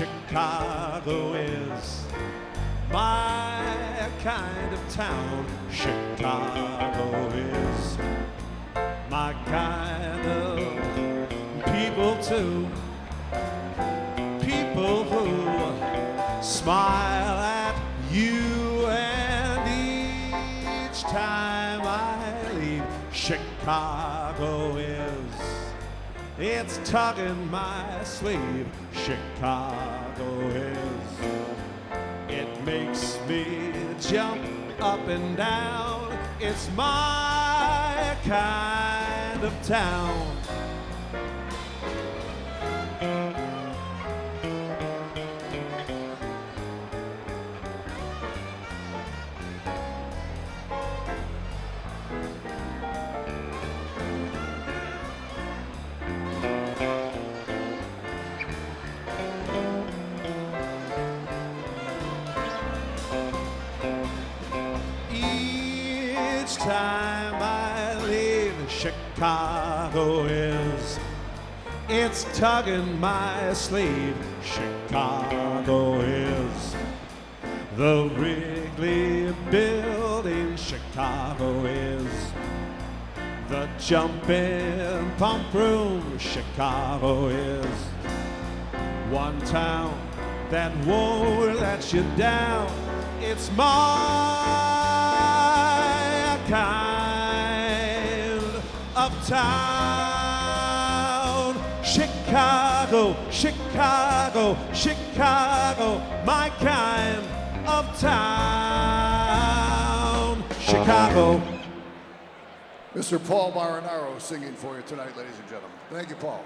Chicago is my kind of town. Chicago is my kind of people too. People who smile at you, and each time I leave, Chicago it's tugging my sleeve. Chicago is, it makes me jump up and down. It's my kind of town. Time I leave, Chicago it's tugging my sleeve. Chicago is the Wrigley Building. Chicago is the jumping pump room. Chicago is one town that won't let you down. It's my kind of town. Chicago, Chicago, Chicago, my kind of town. Chicago. Mr. Paul Marinaro singing for you tonight, ladies and gentlemen. Thank you, Paul.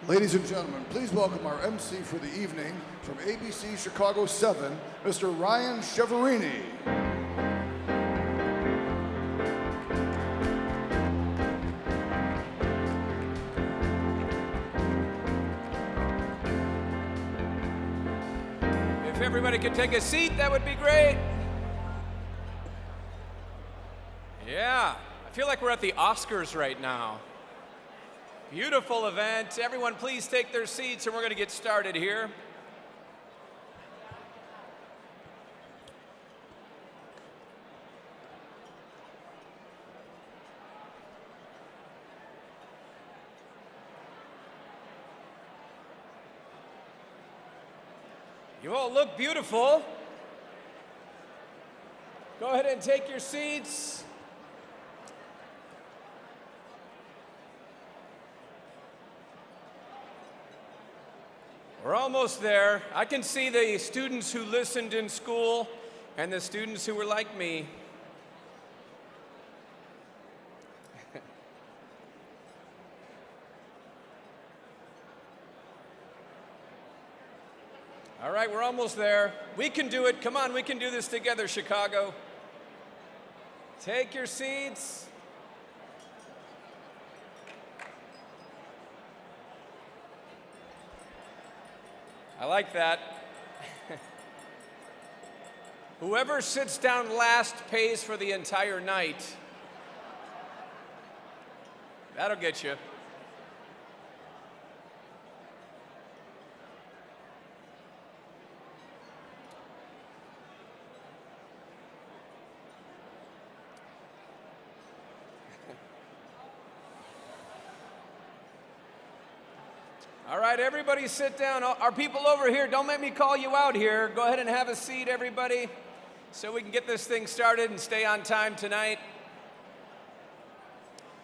Ladies and gentlemen, please welcome our MC for the evening from ABC Chicago 7, Mr. Ryan Chiaverini. If everybody could take a seat, that would be great. Yeah, I feel like we're at the Oscars right now. Beautiful event. Everyone please take their seats and we're going to get started here. You all look beautiful. Go ahead and take your seats. We're almost there. I can see the students who listened in school and the students who were like me. All right, we're almost there. We can do it. Come on, we can do this together, Chicago. Take your seats. I like that. Whoever sits down last pays for the entire night. That'll get you. All right, everybody sit down. Our people over here, don't make me call you out here. Go ahead and have a seat, everybody, so we can get this thing started and stay on time tonight,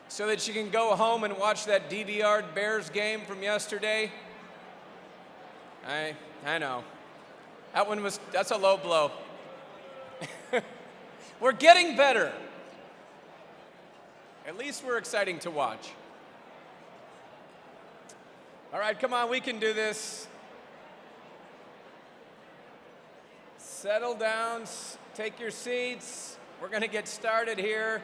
so that you can go home and watch that DVR'd Bears game from yesterday. I know. That's a low blow. We're getting better. At least we're exciting to watch. All right, come on, we can do this. Settle down, take your seats. We're gonna get started here.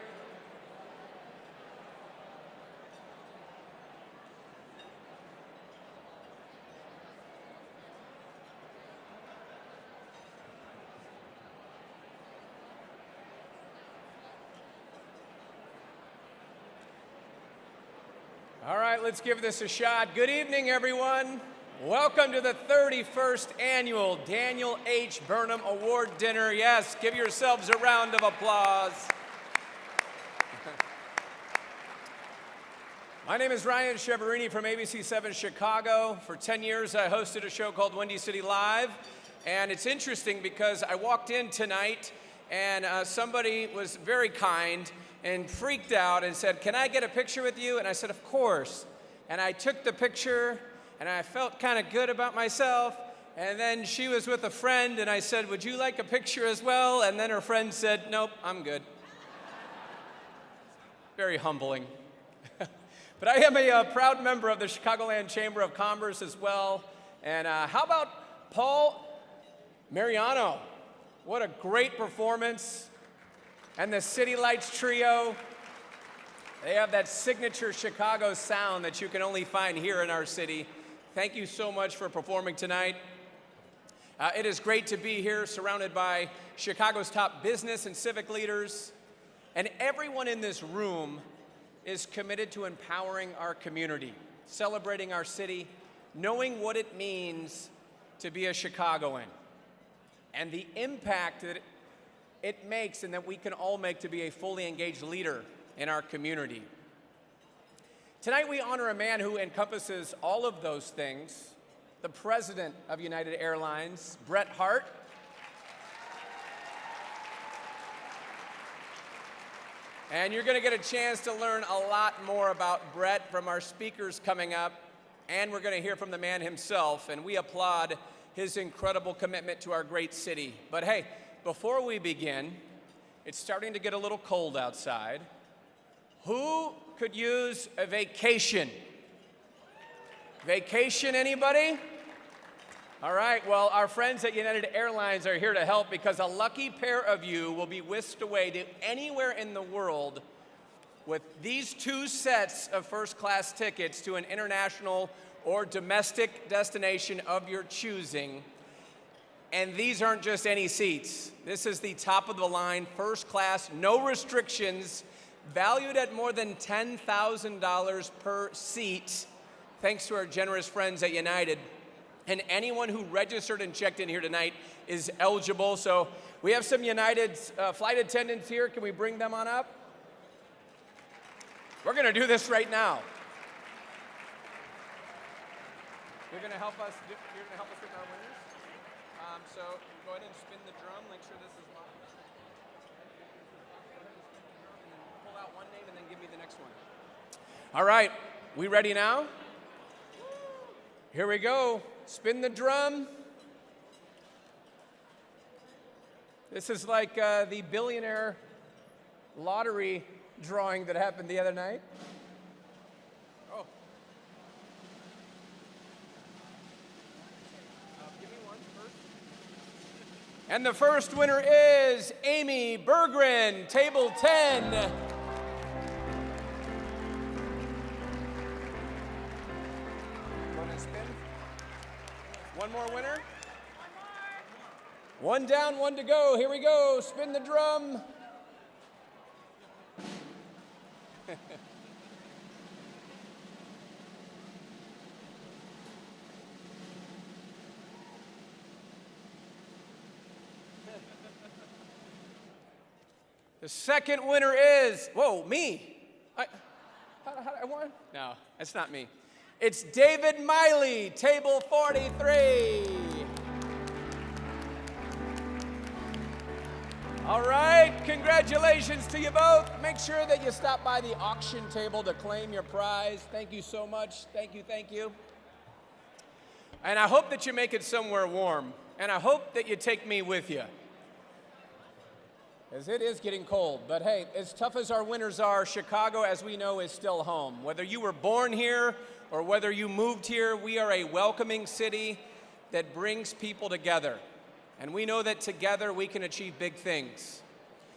All right, let's give this a shot. Good evening, everyone. Welcome to the 31st Annual Daniel H. Burnham Award Dinner. Yes, give yourselves a round of applause. My name is Ryan Chiaverini from ABC 7 Chicago. For 10 years, I hosted a show called Windy City Live. And it's interesting because I walked in tonight and somebody was very kind and freaked out and said, "Can I get a picture with you?" And I said, "Of course." And I took the picture, and I felt kind of good about myself. And then she was with a friend, and I said, "Would you like a picture as well?" And then her friend said, "Nope, I'm good." Very humbling. But I am a proud member of the Chicagoland Chamber of Commerce as well. And how about Paul Marinaro? What a great performance. And the City Lights Trio, they have that signature Chicago sound that you can only find here in our city. Thank you so much for performing tonight. It is great to be here surrounded by Chicago's top business and civic leaders. And everyone in this room is committed to empowering our community, celebrating our city, knowing what it means to be a Chicagoan, and the impact that it makes and that we can all make to be a fully engaged leader in our community. Tonight we honor a man who encompasses all of those things, the president of United Airlines, Hart. And you're gonna get a chance to learn a lot more about Brett from our speakers coming up, and we're gonna hear from the man himself, and we applaud his incredible commitment to our great city. But hey, before we begin, it's starting to get a little cold outside. Who could use a vacation? Vacation, anybody? All right, well, our friends at United Airlines are here to help because a lucky pair of you will be whisked away to anywhere in the world with these 2 sets of first-class tickets to an international or domestic destination of your choosing. And these aren't just any seats. This is the top of the line, first class, no restrictions, valued at more than $10,000 per seat, thanks to our generous friends at United. And anyone who registered and checked in here tonight is eligible. So we have some United flight attendants here. Can we bring them on up? We're gonna do this right now. You're gonna help us with our winners? So go ahead and spin the drum, make sure this is locked. Pull out one name and then give me the next one. All right, we ready now? Here we go. Spin the drum. This is like the billionaire lottery drawing that happened the other night. Oh. Give me one first. And the first winner is Amy Berggren, table 10. Go ahead and spin. One more winner. One down, one to go. Here we go. Spin the drum. The second winner is, whoa, me. How I won? No, it's not me. It's David Miley, table 43. All right, congratulations to you both. Make sure that you stop by the auction table to claim your prize. Thank you so much. Thank you, thank you. And I hope that you make it somewhere warm. And I hope that you take me with you. As it is getting cold. But hey, as tough as our winters are, Chicago, as we know, is still home. Whether you were born here or whether you moved here, we are a welcoming city that brings people together. And we know that together we can achieve big things.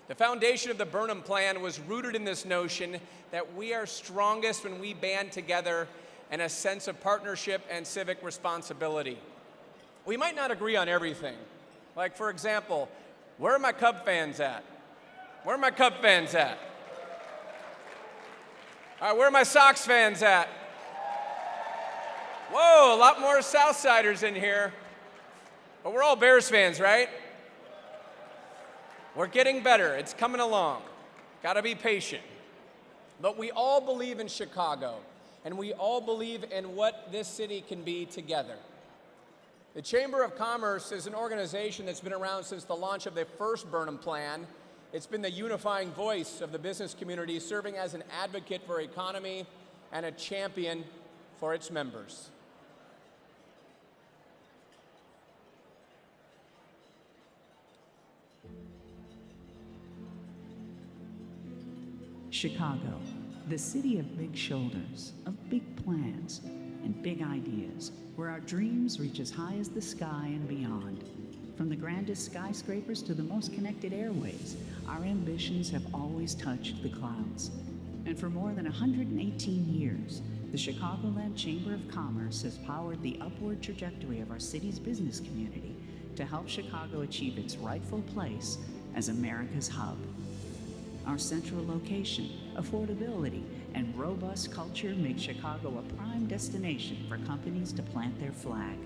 The foundation of the Burnham plan was rooted in this notion that we are strongest when we band together in a sense of partnership and civic responsibility. We might not agree on everything. Like, for example, where are my Cub fans at? Where are my Cub fans at? All right, where are my Sox fans at? Whoa, a lot more Southsiders in here. But we're all Bears fans, right? We're getting better. It's coming along. Got to be patient. But we all believe in Chicago, and we all believe in what this city can be together. The Chamber of Commerce is an organization that's been around since the launch of the first Burnham plan. It's been the unifying voice of the business community, serving as an advocate for economy and a champion for its members. Chicago, the city of big shoulders, of big plans, and big ideas, where our dreams reach as high as the sky and beyond. From the grandest skyscrapers to the most connected airways, our ambitions have always touched the clouds. And for more than 118 years, the Chicagoland Chamber of Commerce has powered the upward trajectory of our city's business community to help Chicago achieve its rightful place as America's hub. Our central location, affordability, and robust culture make Chicago a prime destination for companies to plant their flag.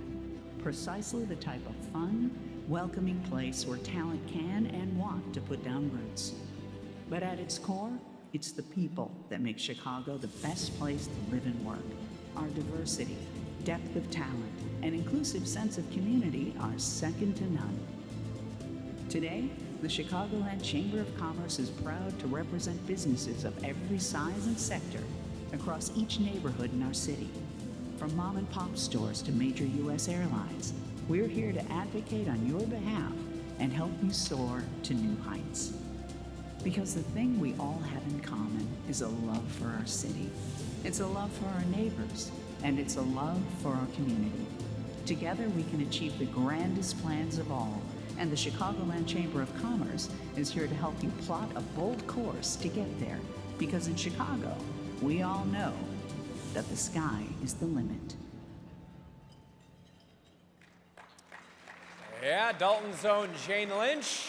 Precisely the type of fun, welcoming place where talent can and want to put down roots. But at its core, it's the people that make Chicago the best place to live and work. Our diversity, depth of talent, and inclusive sense of community are second to none. Today, the Chicagoland Chamber of Commerce is proud to represent businesses of every size and sector across each neighborhood in our city. From mom and pop stores to major U.S. airlines, we're here to advocate on your behalf and help you soar to new heights. Because the thing we all have in common is a love for our city. It's a love for our neighbors, and it's a love for our community. Together we can achieve the grandest plans of all, and the Chicagoland Chamber of Commerce is here to help you plot a bold course to get there. Because in Chicago, we all know that the sky is the limit. Yeah, Dalton's own Jane Lynch.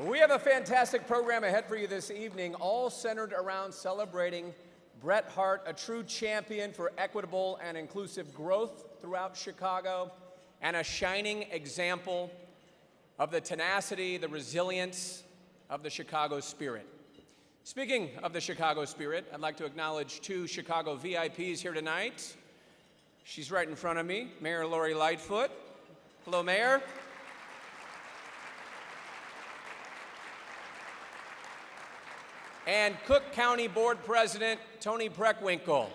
We have a fantastic program ahead for you this evening, all centered around celebrating Bret Hart, a true champion for equitable and inclusive growth throughout Chicago, and a shining example of the tenacity, the resilience of the Chicago spirit. Speaking of the Chicago spirit, I'd like to acknowledge two Chicago VIPs here tonight. She's right in front of me, Mayor Lori Lightfoot. Hello, Mayor. And Cook County Board President Toni Preckwinkle.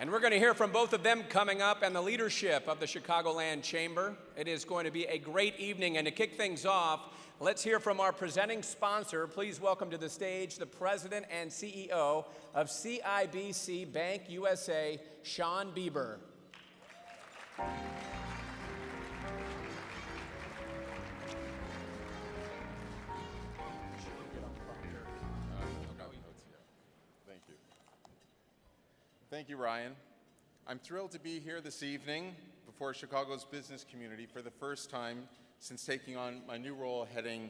And we're going to hear from both of them coming up and the leadership of the Chicagoland Chamber. It is going to be a great evening. And to kick things off, let's hear from our presenting sponsor. Please welcome to the stage the president and CEO of CIBC Bank USA, Shawn Beber. Thank you, Ryan. I'm thrilled to be here this evening before Chicago's business community for the first time since taking on my new role heading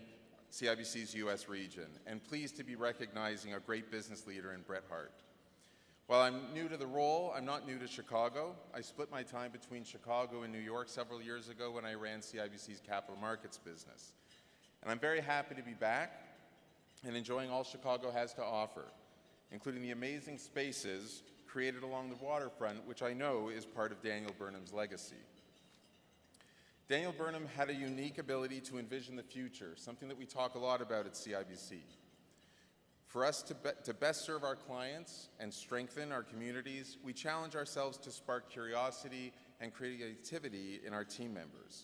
CIBC's U.S. region, and pleased to be recognizing a great business leader in Bret Hart. While I'm new to the role, I'm not new to Chicago. I split my time between Chicago and New York several years ago when I ran CIBC's capital markets business. And I'm very happy to be back and enjoying all Chicago has to offer, including the amazing spaces created along the waterfront, which I know is part of Daniel Burnham's legacy. Daniel Burnham had a unique ability to envision the future, something that we talk a lot about at CIBC. For us to best serve our clients and strengthen our communities, we challenge ourselves to spark curiosity and creativity in our team members.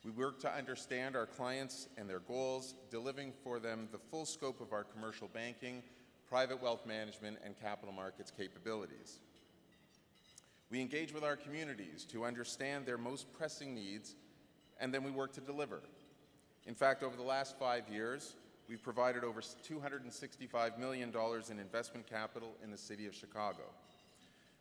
We work to understand our clients and their goals, delivering for them the full scope of our commercial banking, private wealth management, and capital markets capabilities. We engage with our communities to understand their most pressing needs, and then we work to deliver. In fact, over the last 5 years, we've provided over $265 million in investment capital in the city of Chicago.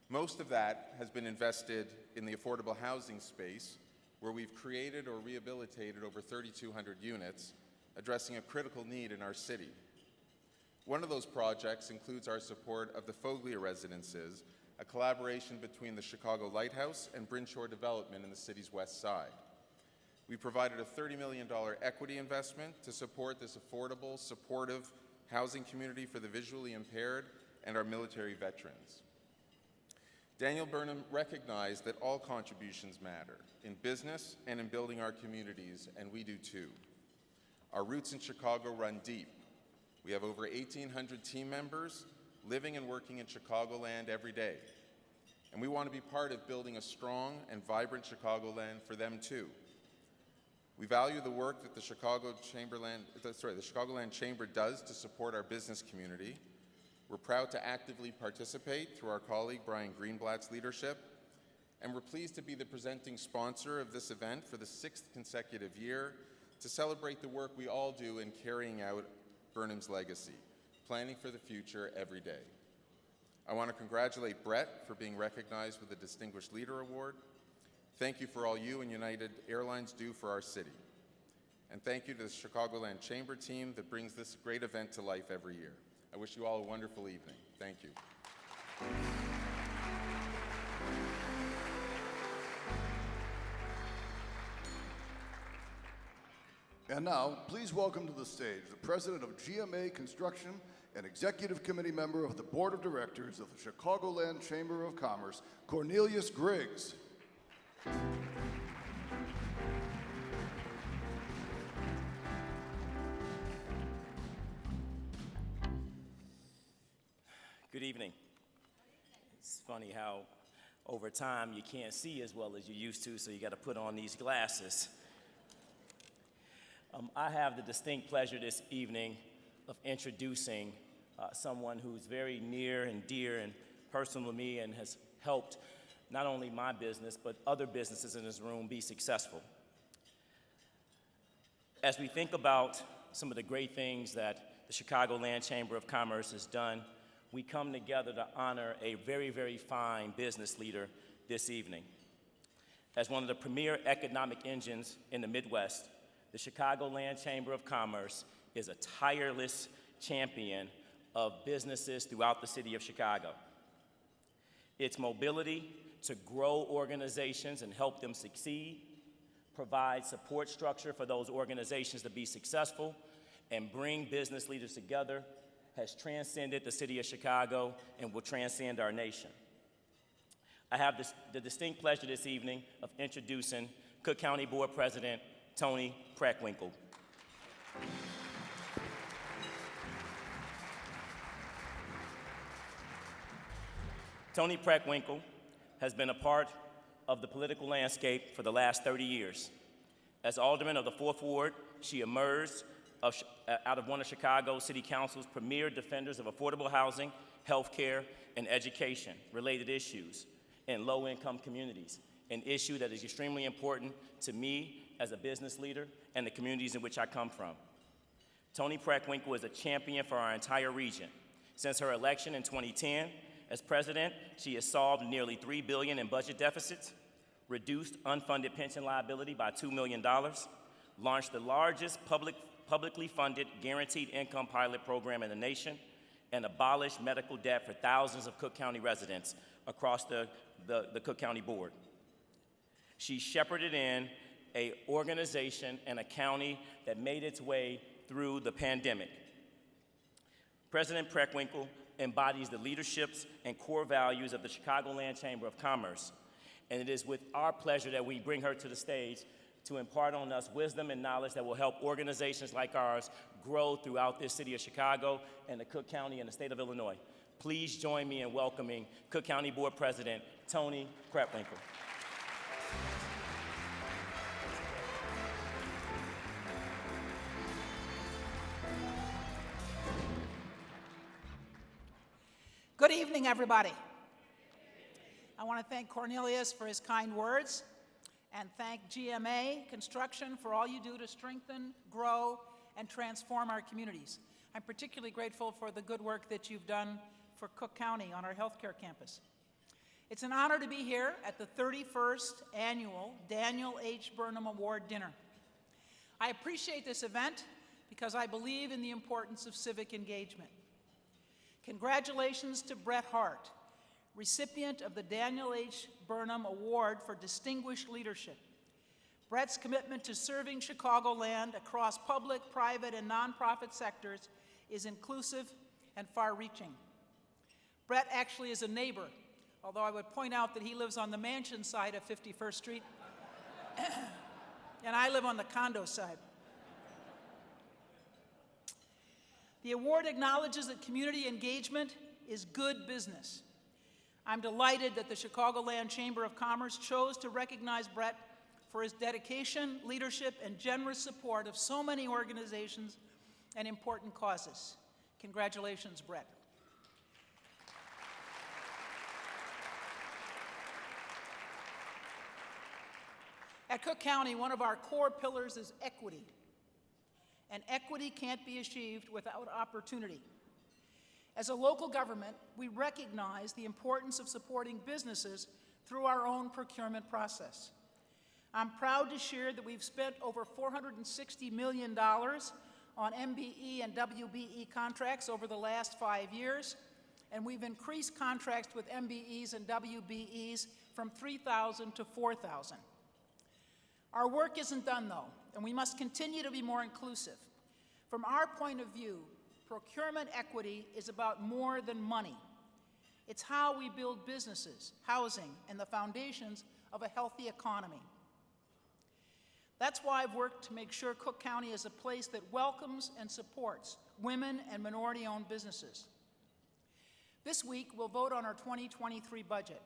Most of that has been invested in the affordable housing space, where we've created or rehabilitated over 3,200 units, addressing a critical need in our city. One of those projects includes our support of the Foglia Residences, a collaboration between the Chicago Lighthouse and Brinshore Development in the city's west side. We provided a $30 million equity investment to support this affordable, supportive housing community for the visually impaired and our military veterans. Daniel Burnham recognized that all contributions matter in business and in building our communities, and we do too. Our roots in Chicago run deep. We have over 1,800 team members living and working in Chicagoland every day. And we want to be part of building a strong and vibrant Chicagoland for them too. We value the work that the Chicagoland Chamber does to support our business community. We're proud to actively participate through our colleague Brian Greenblatt's leadership, and we're pleased to be the presenting sponsor of this event for the 6th consecutive year to celebrate the work we all do in carrying out Burnham's legacy, planning for the future every day. I want to congratulate Bret for being recognized with the Distinguished Leader Award. Thank you for all you and United Airlines do for our city. And thank you to the Chicagoland Chamber team that brings this great event to life every year. I wish you all a wonderful evening. Thank you. And now, please welcome to the stage the president of GMA Construction and executive committee member of the board of directors of the Chicagoland Chamber of Commerce, Cornelius Griggs. Good evening. It's funny how over time you can't see as well as you used to, so you got to put on these glasses. I have the distinct pleasure this evening of introducing someone who's very near and dear and personal to me and has helped not only my business, but other businesses in this room be successful. As we think about some of the great things that the Chicagoland Chamber of Commerce has done, we come together to honor a very, very fine business leader this evening. As one of the premier economic engines in the Midwest, the Chicagoland Chamber of Commerce is a tireless champion of businesses throughout the city of Chicago. Its mobility to grow organizations and help them succeed, provide support structure for those organizations to be successful, and bring business leaders together has transcended the city of Chicago and will transcend our nation. I have the distinct pleasure this evening of introducing Cook County Board President Toni Preckwinkle. Toni Preckwinkle has been a part of the political landscape for the last 30 years. As alderman of the 4th Ward, she emerged out of one of Chicago City Council's premier defenders of affordable housing, health care, and education-related issues in low-income communities, an issue that is extremely important to me as a business leader and the communities in which I come from. Toni Preckwinkle is a champion for our entire region. Since her election in 2010, As president, she has solved nearly $3 billion in budget deficits, reduced unfunded pension liability by $2 million, launched the largest publicly funded guaranteed income pilot program in the nation, and abolished medical debt for thousands of Cook County residents across the Cook County Board. She shepherded in an organization and a county that made its way through the pandemic. President Preckwinkle embodies the leaderships and core values of the Chicagoland Chamber of Commerce, and it is with our pleasure that we bring her to the stage to impart on us wisdom and knowledge that will help organizations like ours grow throughout this city of Chicago and the Cook County and the state of Illinois. Please join me in welcoming Cook County Board President Toni Preckwinkle. Good evening, everybody. I want to thank Cornelius for his kind words and thank GMA Construction for all you do to strengthen, grow, and transform our communities. I'm particularly grateful for the good work that you've done for Cook County on our healthcare campus. It's an honor to be here at the 31st Annual Daniel H. Burnham Award Dinner. I appreciate this event because I believe in the importance of civic engagement. Congratulations to Bret Hart, recipient of the Daniel H. Burnham Award for Distinguished Leadership. Bret's commitment to serving Chicagoland across public, private, and nonprofit sectors is inclusive and far-reaching. Bret actually is a neighbor, although I would point out that he lives on the mansion side of 51st Street, and I live on the condo side. The award acknowledges that community engagement is good business. I'm delighted that the Chicagoland Chamber of Commerce chose to recognize Bret for his dedication, leadership, and generous support of so many organizations and important causes. Congratulations, Bret. At Cook County, one of our core pillars is equity. And equity can't be achieved without opportunity. As a local government, we recognize the importance of supporting businesses through our own procurement process. I'm proud to share that we've spent over $460 million on MBE and WBE contracts over the last 5 years, and we've increased contracts with MBEs and WBEs from 3,000 to 4,000. Our work isn't done, though, and we must continue to be more inclusive. From our point of view, procurement equity is about more than money. It's how we build businesses, housing, and the foundations of a healthy economy. That's why I've worked to make sure Cook County is a place that welcomes and supports women and minority-owned businesses. This week, we'll vote on our 2023 budget,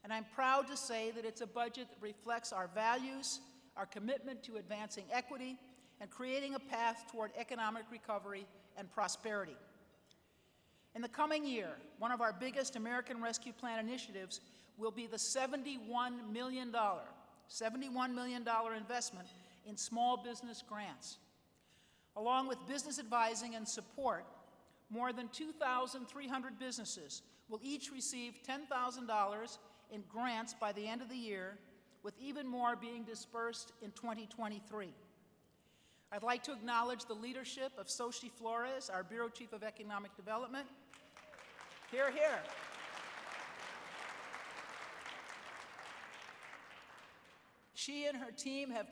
and I'm proud to say that it's a budget that reflects our values, our commitment to advancing equity, and creating a path toward economic recovery and prosperity. In the coming year, one of our biggest American Rescue Plan initiatives will be the $71 million investment in small business grants. Along with business advising and support, more than 2,300 businesses will each receive $10,000 in grants by the end of the year, with even more being dispersed in 2023. I'd like to acknowledge the leadership of Xochitl Flores, our Bureau Chief of Economic Development. Hear, hear. She and her team have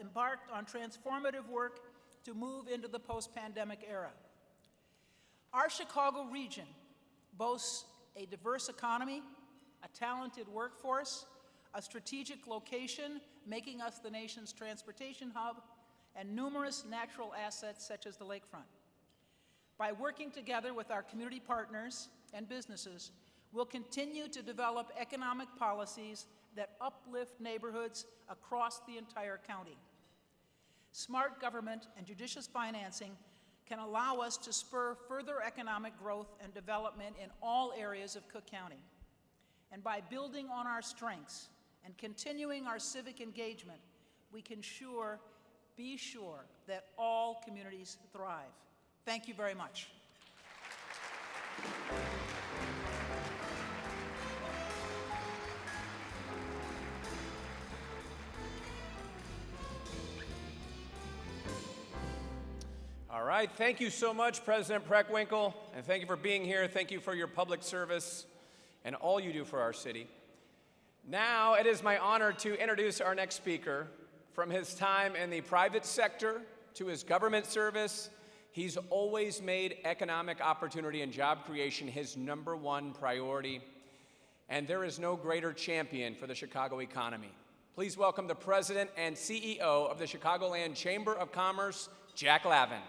embarked on transformative work to move into the post-pandemic era. Our Chicago region boasts a diverse economy, a talented workforce, a strategic location, making us the nation's transportation hub, and numerous natural assets such as the lakefront. By working together with our community partners and businesses, we'll continue to develop economic policies that uplift neighborhoods across the entire county. Smart government and judicious financing can allow us to spur further economic growth and development in all areas of Cook County. And by building on our strengths and continuing our civic engagement, we can be sure that all communities thrive. Thank you very much. right, thank you so much, President Preckwinkle, and thank you for being here. Thank you for your public service and all you do for our city. Now, it is my honor to introduce our next speaker. From his time in the private sector to his government service, he's always made economic opportunity and job creation his #1 priority, and there is no greater champion for the Chicago economy. Please welcome the President and CEO of the Chicagoland Chamber of Commerce, Jack Lavin.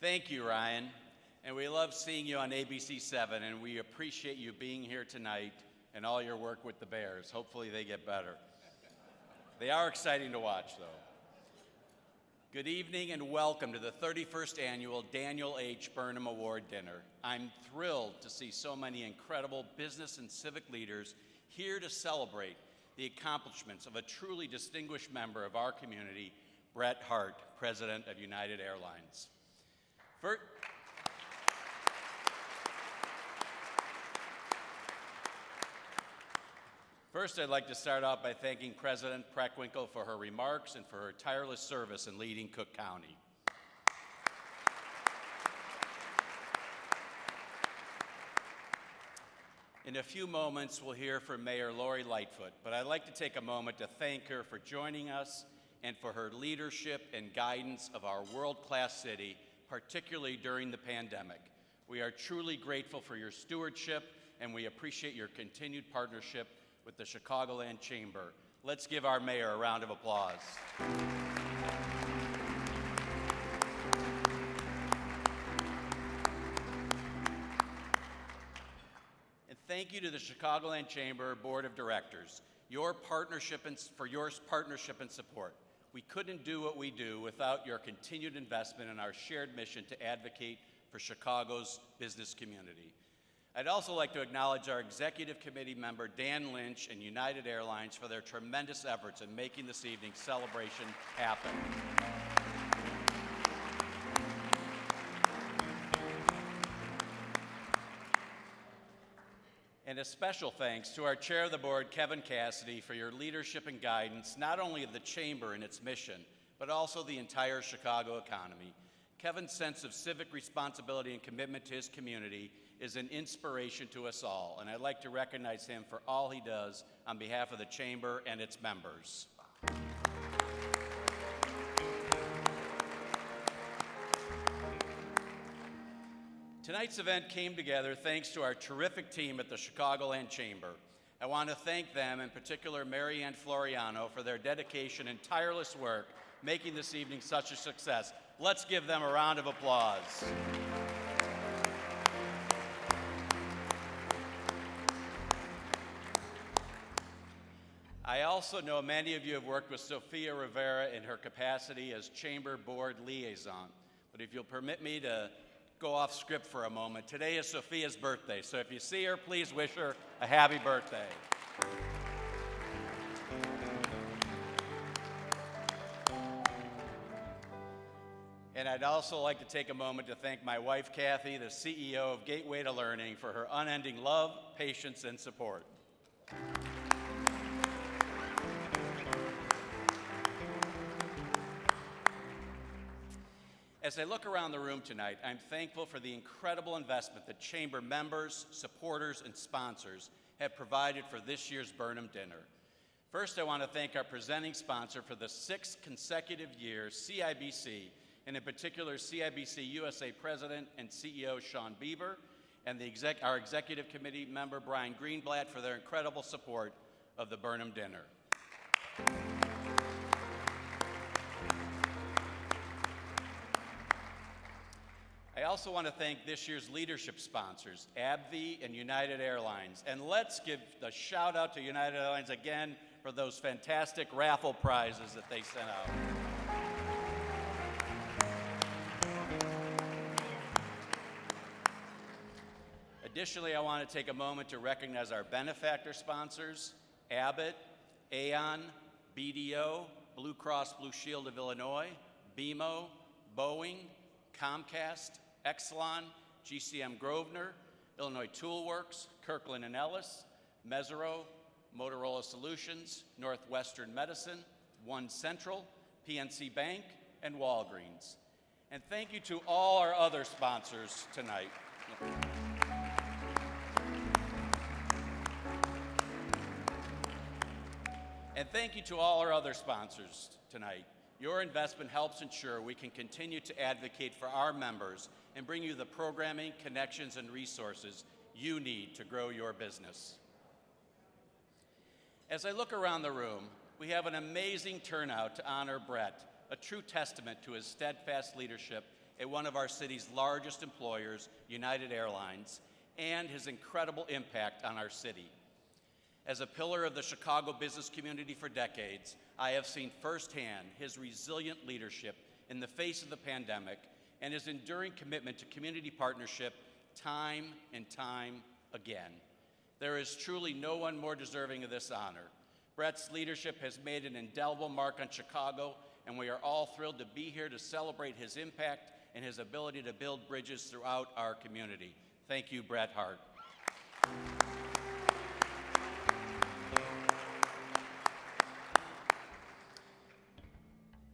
Thank you, Ryan. And we love seeing you on ABC 7, and we appreciate you being here tonight and all your work with the Bears. Hopefully they get better. They are exciting to watch, though. Good evening and welcome to the 31st Annual Daniel H. Burnham Award Dinner. I'm thrilled to see so many incredible business and civic leaders here to celebrate the accomplishments of a truly distinguished member of our community, Brett Hart, President of United Airlines. First, I'd like to start out by thanking President Preckwinkle for her remarks and for her tireless service in leading Cook County. In a few moments, we'll hear from Mayor Lori Lightfoot, but I'd like to take a moment to thank her for joining us and for her leadership and guidance of our world-class city, particularly during the pandemic. We are truly grateful for your stewardship, and we appreciate your continued partnership with the Chicagoland Chamber. Let's give our mayor a round of applause. And thank you to the Chicagoland Chamber Board of Directors for your partnership and support. We couldn't do what we do without your continued investment in our shared mission to advocate for Chicago's business community. I'd also like to acknowledge our Executive Committee member, Dan Lynch, and United Airlines for their tremendous efforts in making this evening's celebration happen. And a special thanks to our Chair of the Board, Kevin Cassidy, for your leadership and guidance, not only of the Chamber and its mission, but also the entire Chicago economy. Kevin's sense of civic responsibility and commitment to his community is an inspiration to us all, and I'd like to recognize him for all he does on behalf of the Chamber and its members. Tonight's event came together thanks to our terrific team at the Chicagoland Chamber. I want to thank them, in particular Mary Ann Floriano, for their dedication and tireless work making this evening such a success. Let's give them a round of applause. I also know many of you have worked with Sophia Rivera in her capacity as Chamber Board Liaison. But if you'll permit me to go off script for a moment, today is Sophia's birthday. So if you see her, please wish her a happy birthday. And I'd also like to take a moment to thank my wife, Kathy, the CEO of Gateway to Learning, for her unending love, patience, and support. As I look around the room tonight, I'm thankful for the incredible investment that Chamber members, supporters, and sponsors have provided for this year's Burnham Dinner. First, I want to thank our presenting sponsor for the 6th consecutive year, CIBC, and in particular, CIBC USA President and CEO Shawn Beber, and our Executive Committee member, Brian Greenblatt, for their incredible support of the Burnham Dinner. I also want to thank this year's leadership sponsors, AbbVie and United Airlines. And let's give a shout out to United Airlines again for those fantastic raffle prizes that they sent out. Additionally, I want to take a moment to recognize our benefactor sponsors, Abbott, Aon, BDO, Blue Cross Blue Shield of Illinois, BMO, Boeing, Comcast, Exelon, GCM Grosvenor, Illinois Toolworks, Kirkland & Ellis, Mesirow, Motorola Solutions, Northwestern Medicine, One Central, PNC Bank, and Walgreens. And thank you to all our other sponsors tonight. And thank you to all our other sponsors tonight. Your investment helps ensure we can continue to advocate for our members and bring you the programming, connections, and resources you need to grow your business. As I look around the room, we have an amazing turnout to honor Brett, a true testament to his steadfast leadership at one of our city's largest employers, United Airlines, and his incredible impact on our city. As a pillar of the Chicago business community for decades, I have seen firsthand his resilient leadership in the face of the pandemic and his enduring commitment to community partnership time and time again. There is truly no one more deserving of this honor. Brett's leadership has made an indelible mark on Chicago, and we are all thrilled to be here to celebrate his impact and his ability to build bridges throughout our community. Thank you, Brett Hart.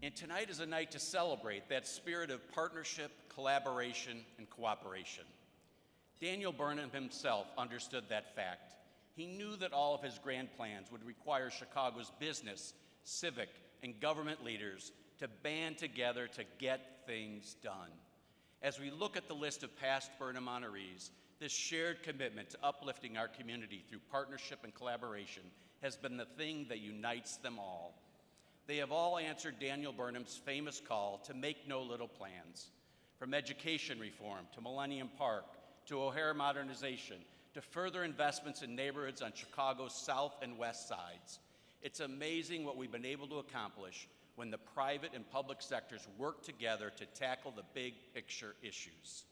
And tonight is a night to celebrate that spirit of partnership, collaboration, and cooperation. Daniel Burnham himself understood that fact. He knew that all of his grand plans would require Chicago's business, civic, and government leaders to band together to get things done. As we look at the list of past Burnham honorees, this shared commitment to uplifting our community through partnership and collaboration has been the thing that unites them all. They have all answered Daniel Burnham's famous call to make no little plans. From education reform to Millennium Park to O'Hare modernization to further investments in neighborhoods on Chicago's south and west sides. It's amazing what we've been able to accomplish when the private and public sectors work together to tackle the big picture issues.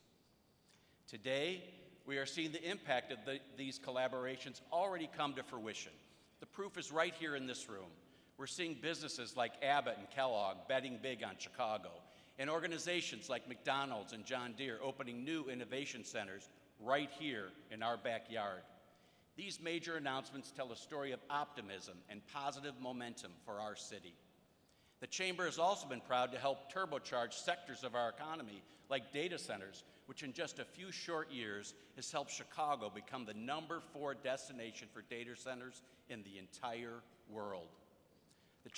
Today, we are seeing the impact of these collaborations already come to fruition. The proof is right here in this room. We're seeing businesses like Abbott and Kellogg betting big on Chicago, and organizations like McDonald's and John Deere opening new innovation centers right here in our backyard. These major announcements tell a story of optimism and positive momentum for our city. The Chamber has also been proud to help turbocharge sectors of our economy like data centers, which in just a few short years has helped Chicago become the #4 destination for data centers in the entire world. The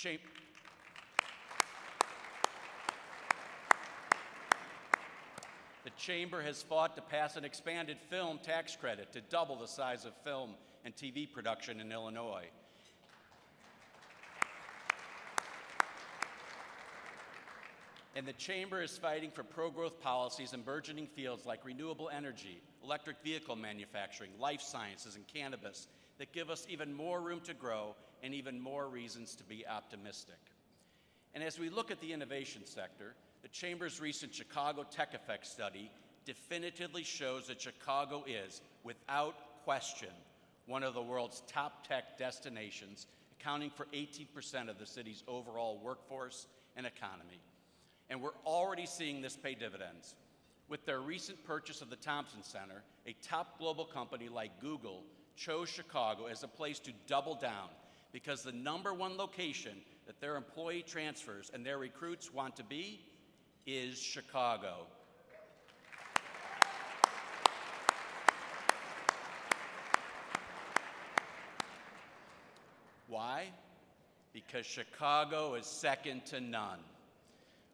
Chamber has fought to pass an expanded film tax credit to double the size of film and TV production in Illinois. And the Chamber is fighting for pro-growth policies in burgeoning fields like renewable energy, electric vehicle manufacturing, life sciences, and cannabis that give us even more room to grow and even more reasons to be optimistic. And as we look at the innovation sector, the Chamber's recent Chicago Tech Effect study definitively shows that Chicago is, without question, one of the world's top tech destinations, accounting for 18% of the city's overall workforce and economy. And we're already seeing this pay dividends. With their recent purchase of the Thompson Center, a top global company like Google chose Chicago as a place to double down because the #1 location that their employee transfers and their recruits want to be is Chicago. Why? Because Chicago is second to none.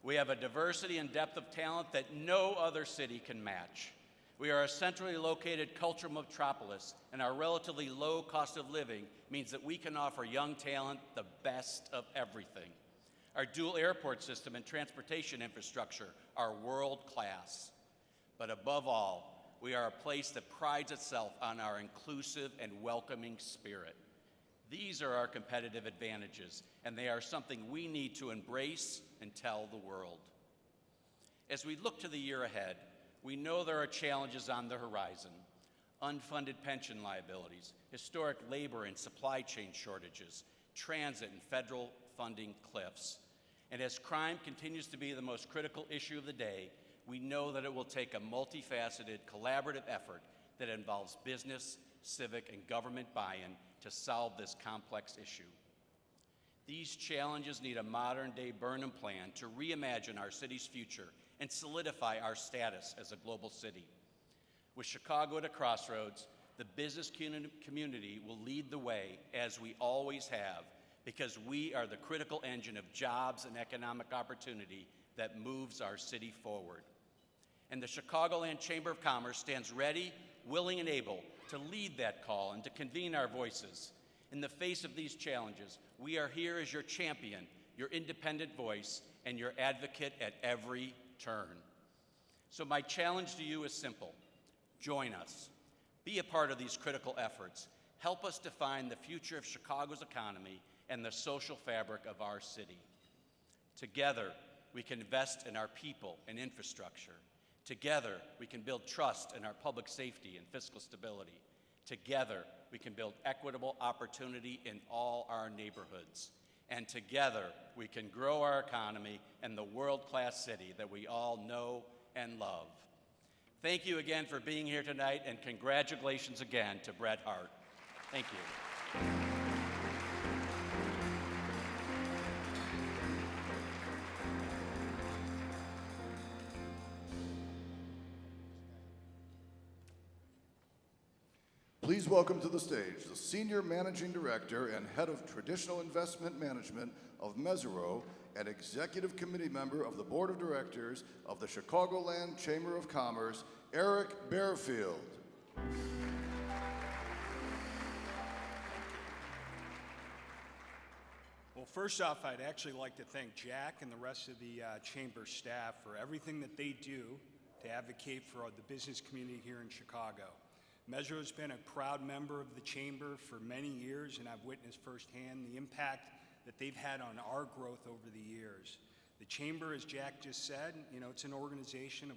We have a diversity and depth of talent that no other city can match. We are a centrally located cultural metropolis, and our relatively low cost of living means that we can offer young talent the best of everything. Our dual airport system and transportation infrastructure are world-class. But above all, we are a place that prides itself on our inclusive and welcoming spirit. These are our competitive advantages, and they are something we need to embrace and tell the world. As we look to the year ahead, we know there are challenges on the horizon: unfunded pension liabilities, historic labor and supply chain shortages, transit and federal funding cliffs. And as crime continues to be the most critical issue of the day, we know that it will take a multifaceted, collaborative effort that involves business, civic, and government buy-in to solve this complex issue. These challenges need a modern-day Burnham plan to reimagine our city's future and solidify our status as a global city. With Chicago at a crossroads, the business community will lead the way, as we always have, because we are the critical engine of jobs and economic opportunity that moves our city forward. And the Chicagoland Chamber of Commerce stands ready, willing, and able to lead that call and to convene our voices. In the face of these challenges, we are here as your champion, your independent voice, and your advocate at every turn. So my challenge to you is simple. Join us. Be a part of these critical efforts. Help us define the future of Chicago's economy and the social fabric of our city. Together, we can invest in our people and infrastructure. Together, we can build trust in our public safety and fiscal stability. Together, we can build equitable opportunity in all our neighborhoods. And together, we can grow our economy and the world-class city that we all know and love. Thank you again for being here tonight, and congratulations again to Bret Hart. Thank you. Please welcome to the stage the Senior Managing Director and Head of Traditional Investment Management of Mesirow and Executive Committee Member of the Board of Directors of the Chicagoland Chamber of Commerce, Erik Barefield. Well, first off, I'd actually like to thank Jack and the rest of the Chamber staff for everything that they do to advocate for the business community here in Chicago. Mesirow has been a proud member of the Chamber for many years, and I've witnessed firsthand the impact that they've had on our growth over the years. The Chamber, as Jack just said, it's an organization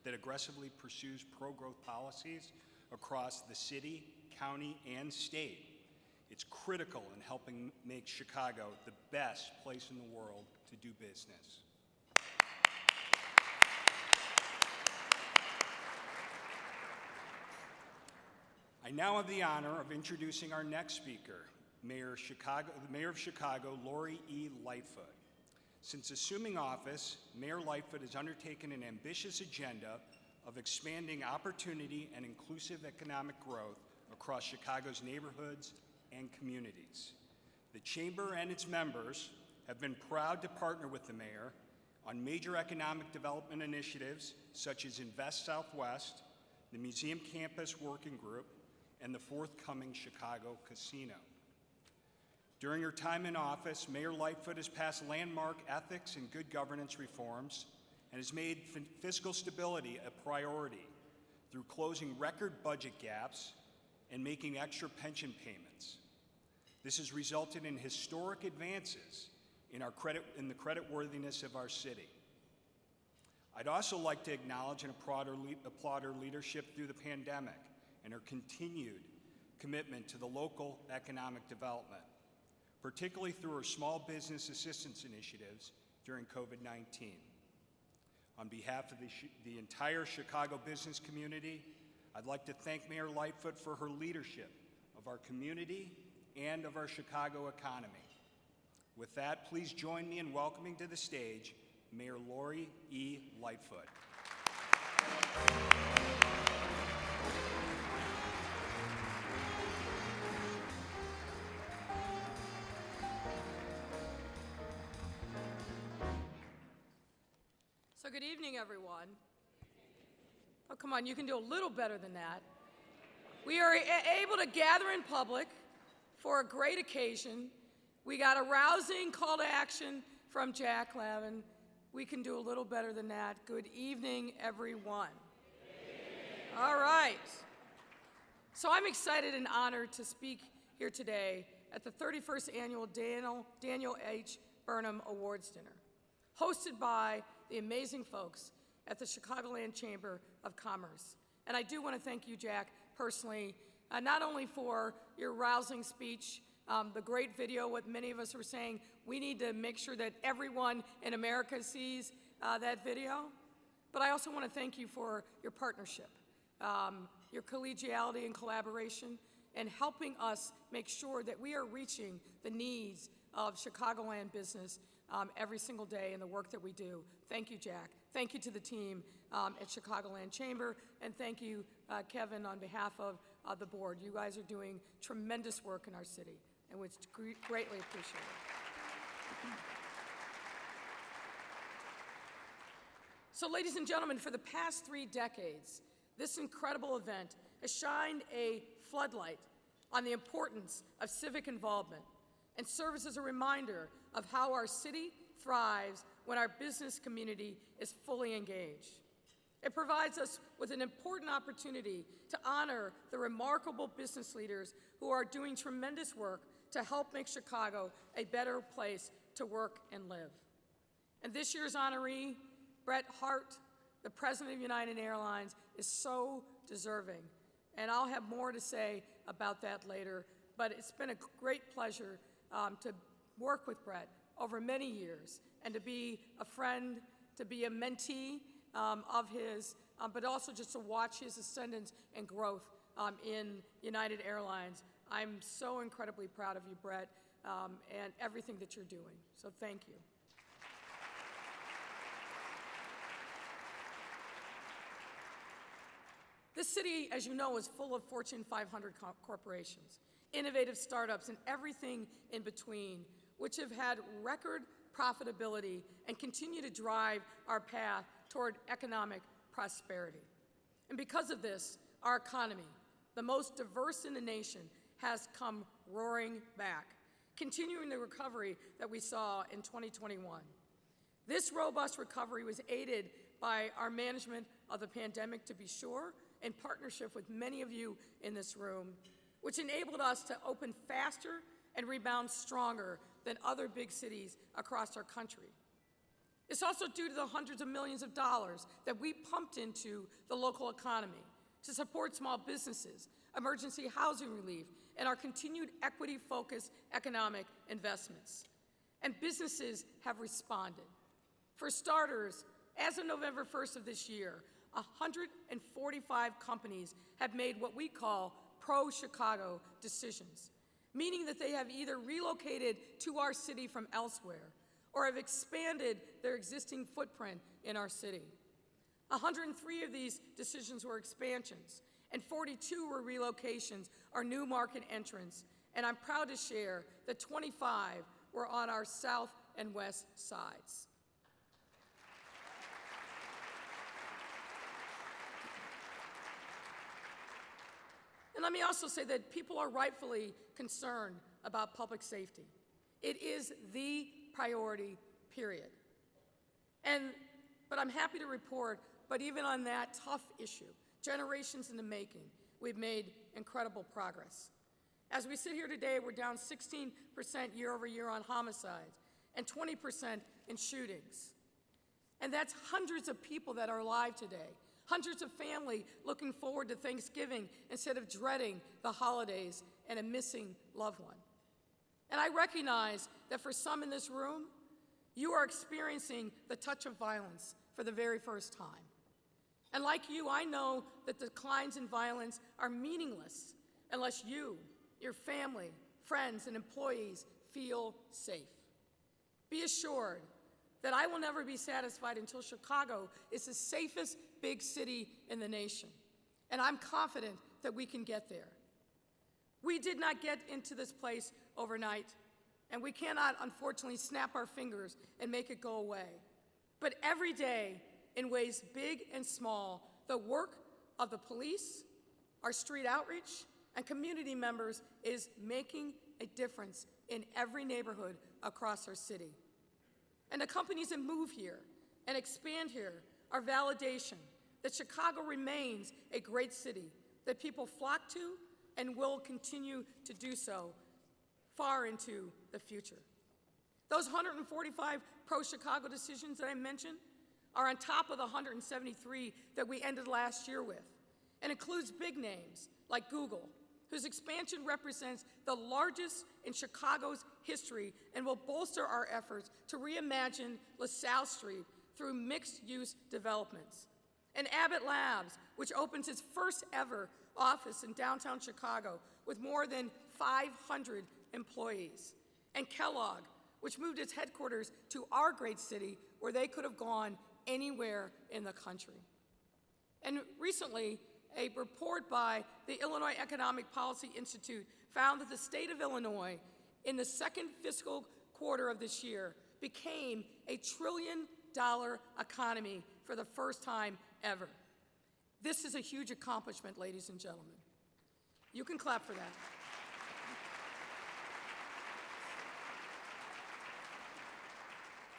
that aggressively pursues pro-growth policies across the city, county, and state. It's critical in helping make Chicago the best place in the world to do business. I now have the honor of introducing our next speaker, the Mayor of Chicago, Lori E. Lightfoot. Since assuming office, Mayor Lightfoot has undertaken an ambitious agenda of expanding opportunity and inclusive economic growth across Chicago's neighborhoods and communities. The Chamber and its members have been proud to partner with the Mayor on major economic development initiatives such as Invest Southwest, the Museum Campus Working Group, and the forthcoming Chicago Casino. During her time in office, Mayor Lightfoot has passed landmark ethics and good governance reforms and has made fiscal stability a priority through closing record budget gaps and making extra pension payments. This has resulted in historic advances in the creditworthiness of our city. I'd also like to acknowledge and applaud her leadership through the pandemic and her continued commitment to the local economic development, particularly through her small business assistance initiatives during COVID-19. On behalf of the entire Chicago business community, I'd like to thank Mayor Lightfoot for her leadership of our community and of our Chicago economy. With that, please join me in welcoming to the stage Mayor Lori E. Lightfoot. So good evening, everyone. Oh, come on, you can do a little better than that. We are able to gather in public for a great occasion. We got a rousing call to action from Jack Lavin. We can do a little better than that. Good evening, everyone. All right. So I'm excited and honored to speak here today at the 31st Annual Daniel H. Burnham Awards Dinner, hosted by the amazing folks at the Chicagoland Chamber of Commerce. And I do want to thank you, Jack, personally, not only for your rousing speech, the great video, what many of us were saying, we need to make sure that everyone in America sees that video, but I also want to thank you for your partnership. your collegiality and collaboration, and helping us make sure that we are reaching the needs of Chicagoland business every single day in the work that we do. Thank you, Jack. Thank you to the team at Chicagoland Chamber, and thank you, Kevin, on behalf of the board. You guys are doing tremendous work in our city, and we greatly appreciate it. So, ladies and gentlemen, for the past 3 decades, this incredible event has shined a floodlight on the importance of civic involvement and serves as a reminder of how our city thrives when our business community is fully engaged. It provides us with an important opportunity to honor the remarkable business leaders who are doing tremendous work to help make Chicago a better place to work and live. And this year's honoree, Hart, the president of United Airlines, is so deserving. And I'll have more to say about that later, but it's been a great pleasure to work with Brett over many years and to be a friend, to be a mentee of his, but also just to watch his ascendance and growth in United Airlines. I'm so incredibly proud of you, Brett, and everything that you're doing. So thank you. This city, as you know, is full of Fortune 500 corporations, innovative startups, and everything in between, which have had record profitability and continue to drive our path toward economic prosperity. And because of this, our economy, the most diverse in the nation, has come roaring back, continuing the recovery that we saw in 2021. This robust recovery was aided by our management of the pandemic, to be sure, in partnership with many of you in this room, which enabled us to open faster and rebound stronger than other big cities across our country. It's also due to the hundreds of millions of dollars that we pumped into the local economy to support small businesses, emergency housing relief, and our continued equity-focused economic investments. And businesses have responded. For starters, as of November 1st of this year, 145 companies have made what we call pro-Chicago decisions, meaning that they have either relocated to our city from elsewhere or have expanded their existing footprint in our city. 103 of these decisions were expansions, and 42 were relocations or new market entrants, and I'm proud to share that 25 were on our south and west sides. And let me also say that people are rightfully concerned about public safety. It is the priority, period. But I'm happy to report, but even on that tough issue, generations in the making, we've made incredible progress. As we sit here today, we're down 16% year over year on homicides and 20% in shootings. And that's hundreds of people that are alive today. Hundreds of families looking forward to Thanksgiving instead of dreading the holidays and a missing loved one. And I recognize that for some in this room, you are experiencing the touch of violence for the very first time. And like you, I know that declines in violence are meaningless unless you, your family, friends, and employees feel safe. Be assured that I will never be satisfied until Chicago is the safest big city in the nation. And I'm confident that we can get there. We did not get into this place overnight, and we cannot, unfortunately, snap our fingers and make it go away. But every day, in ways big and small, the work of the police, our street outreach, and community members is making a difference in every neighborhood across our city. And the companies that move here and expand here are validation that Chicago remains a great city that people flock to and will continue to do so far into the future. Those 145 pro-Chicago decisions that I mentioned are on top of the 173 that we ended last year with, and includes big names like Google, whose expansion represents the largest in Chicago's history and will bolster our efforts to reimagine LaSalle Street through mixed-use developments. And Abbott Labs, which opens its first ever office in downtown Chicago with more than 500 employees. And Kellogg, which moved its headquarters to our great city where they could have gone anywhere in the country. And recently, a report by the Illinois Economic Policy Institute found that the state of Illinois in the second fiscal quarter of this year became a $1 trillion economy for the first time ever. This is a huge accomplishment, ladies and gentlemen. You can clap for that.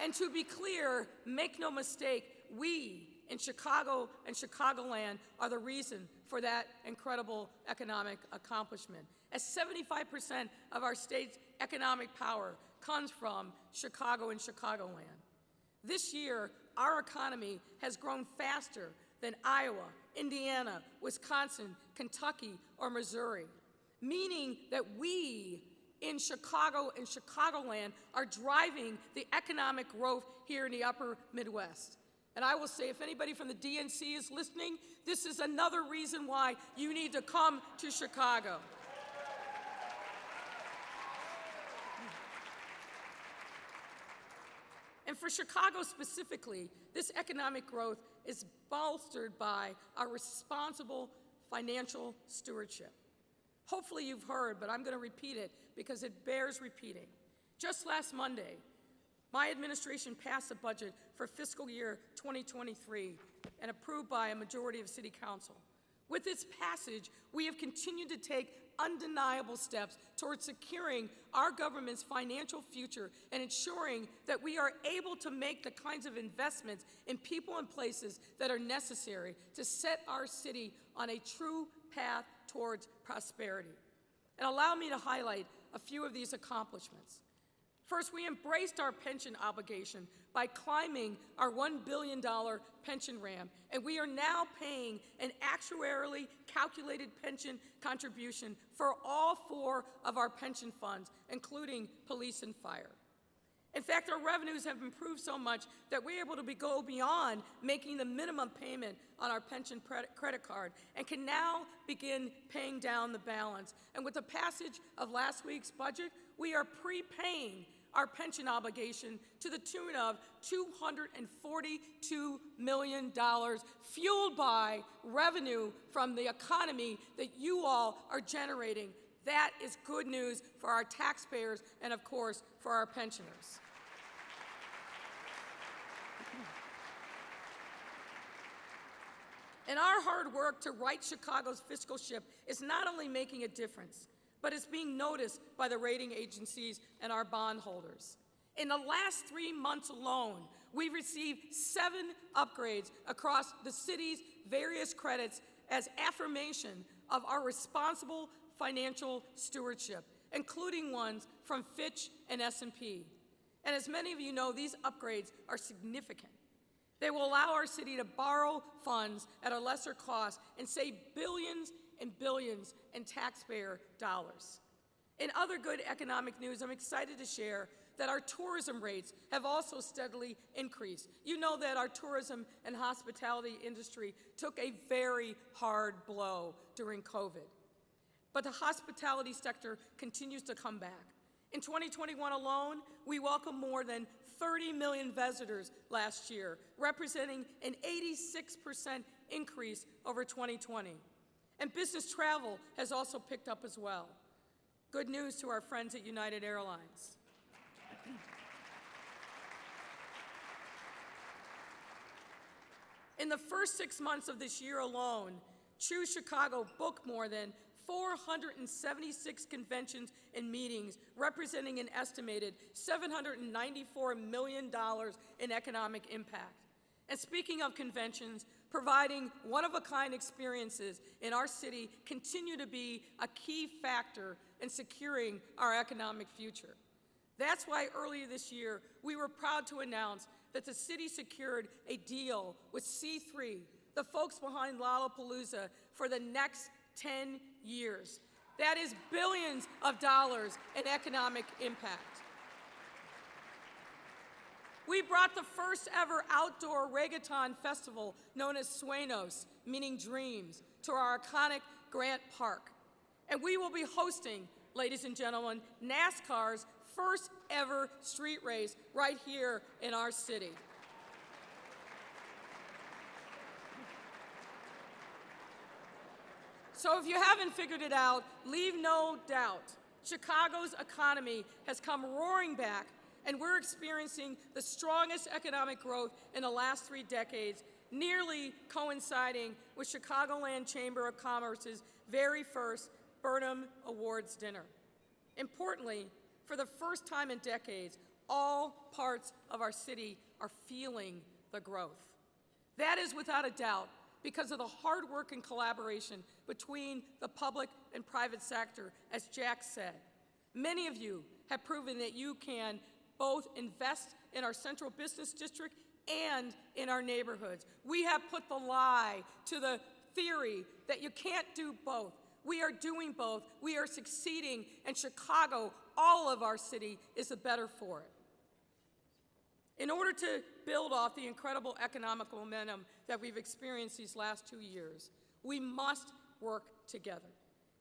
And to be clear, make no mistake, we in Chicago and Chicagoland are the reason for that incredible economic accomplishment, as 75% of our state's economic power comes from Chicago and Chicagoland. This year, our economy has grown faster than Iowa, Indiana, Wisconsin, Kentucky, or Missouri, meaning that we in Chicago and Chicagoland are driving the economic growth here in the upper Midwest. And I will say, if anybody from the DNC is listening, this is another reason why you need to come to Chicago. And for Chicago specifically, this economic growth is bolstered by our responsible financial stewardship. Hopefully you've heard, but I'm going to repeat it because it bears repeating. Just last Monday, my administration passed a budget for fiscal year 2023 and approved by a majority of City Council. With its passage, we have continued to take undeniable steps towards securing our government's financial future and ensuring that we are able to make the kinds of investments in people and places that are necessary to set our city on a true path towards prosperity. And allow me to highlight a few of these accomplishments. First, we embraced our pension obligation by climbing our $1 billion pension ramp, and we are now paying an actuarially calculated pension contribution for all 4 of our pension funds, including police and fire. In fact, our revenues have improved so much that we're able to go beyond making the minimum payment on our pension credit card and can now begin paying down the balance. And with the passage of last week's budget, we are prepaying our pension obligation to the tune of $242 million, fueled by revenue from the economy that you all are generating. That is good news for our taxpayers and, of course, for our pensioners. And our hard work to right Chicago's fiscal ship is not only making a difference, but it's being noticed by the rating agencies and our bondholders. In the last 3 months alone, we've received 7 upgrades across the city's various credits as affirmation of our responsible financial stewardship, including ones from Fitch and S&P. And as many of you know, these upgrades are significant. They will allow our city to borrow funds at a lesser cost and save billions and billions in taxpayer dollars. In other good economic news, I'm excited to share that our tourism rates have also steadily increased. You know that our tourism and hospitality industry took a very hard blow during COVID. But the hospitality sector continues to come back. In 2021 alone, we welcomed more than 30 million visitors last year, representing an 86% increase over 2020. And business travel has also picked up as well. Good news to our friends at United Airlines. In the first 6 months of this year alone, Choose Chicago booked more than 476 conventions and meetings, representing an estimated $794 million in economic impact. And speaking of conventions, providing one-of-a-kind experiences in our city continue to be a key factor in securing our economic future. That's why earlier this year, we were proud to announce that the city secured a deal with C3, the folks behind Lollapalooza, for the next 10 years. That is billions of dollars in economic impact. We brought the first ever outdoor reggaeton festival known as Sueños, meaning dreams, to our iconic Grant Park. And we will be hosting, ladies and gentlemen, NASCAR's first ever street race right here in our city. So if you haven't figured it out, leave no doubt. Chicago's economy has come roaring back, and we're experiencing the strongest economic growth in the last 3 decades, nearly coinciding with Chicagoland Chamber of Commerce's very first Burnham Awards dinner. Importantly, for the first time in decades, all parts of our city are feeling the growth. That is without a doubt because of the hard work and collaboration between the public and private sector, as Jack said. Many of you have proven that you can both invest in our central business district and in our neighborhoods. We have put the lie to the theory that you can't do both. We are doing both. We are succeeding, and Chicago, all of our city, is the better for it. In order to build off the incredible economic momentum that we've experienced these last 2 years, we must work together.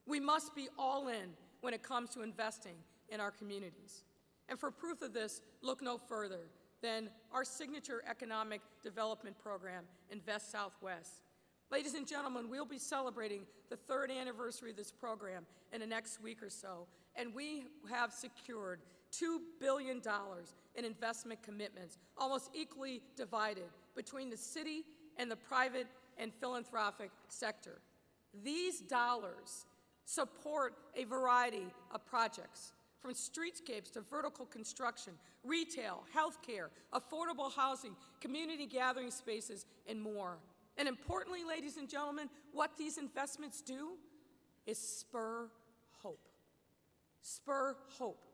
We must be all in when it comes to investing in our communities. And for proof of this, look no further than our signature economic development program, Invest Southwest. Ladies and gentlemen, we'll be celebrating the 3rd anniversary of this program in the next week or so, and we have secured $2 billion in investment commitments, almost equally divided between the city and the private and philanthropic sector. These dollars support a variety of projects, from streetscapes to vertical construction, retail, healthcare, affordable housing, community gathering spaces, and more. And importantly, ladies and gentlemen, what these investments do is spur hope. Spur hope.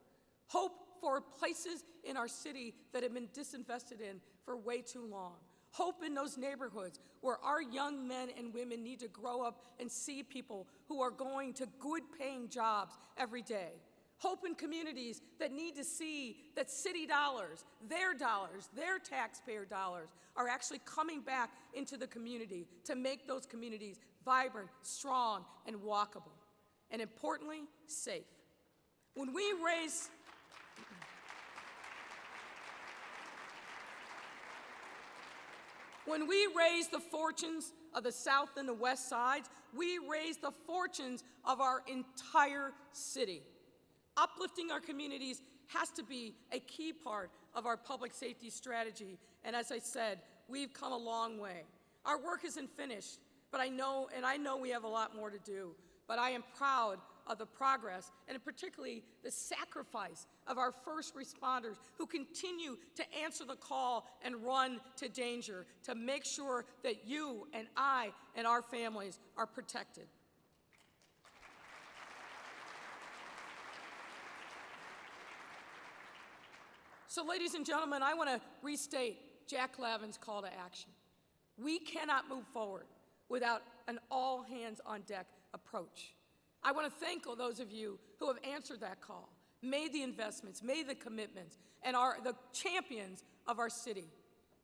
Hope for places in our city that have been disinvested in for way too long. Hope in those neighborhoods where our young men and women need to grow up and see people who are going to good-paying jobs every day. Hope in communities that need to see that city dollars, their taxpayer dollars, are actually coming back into the community to make those communities vibrant, strong, and walkable. And importantly, safe. When we raise the fortunes of the South and the West Sides, we raise the fortunes of our entire city. Uplifting our communities has to be a key part of our public safety strategy, and as I said, we've come a long way. Our work isn't finished, but I know we have a lot more to do, but I am proud of the progress, and particularly the sacrifice of our first responders who continue to answer the call and run to danger to make sure that you and I and our families are protected. So, ladies and gentlemen, I want to restate Jack Lavin's call to action. We cannot move forward without an all-hands-on-deck approach. I want to thank all those of you who have answered that call, made the investments, made the commitments, and are the champions of our city.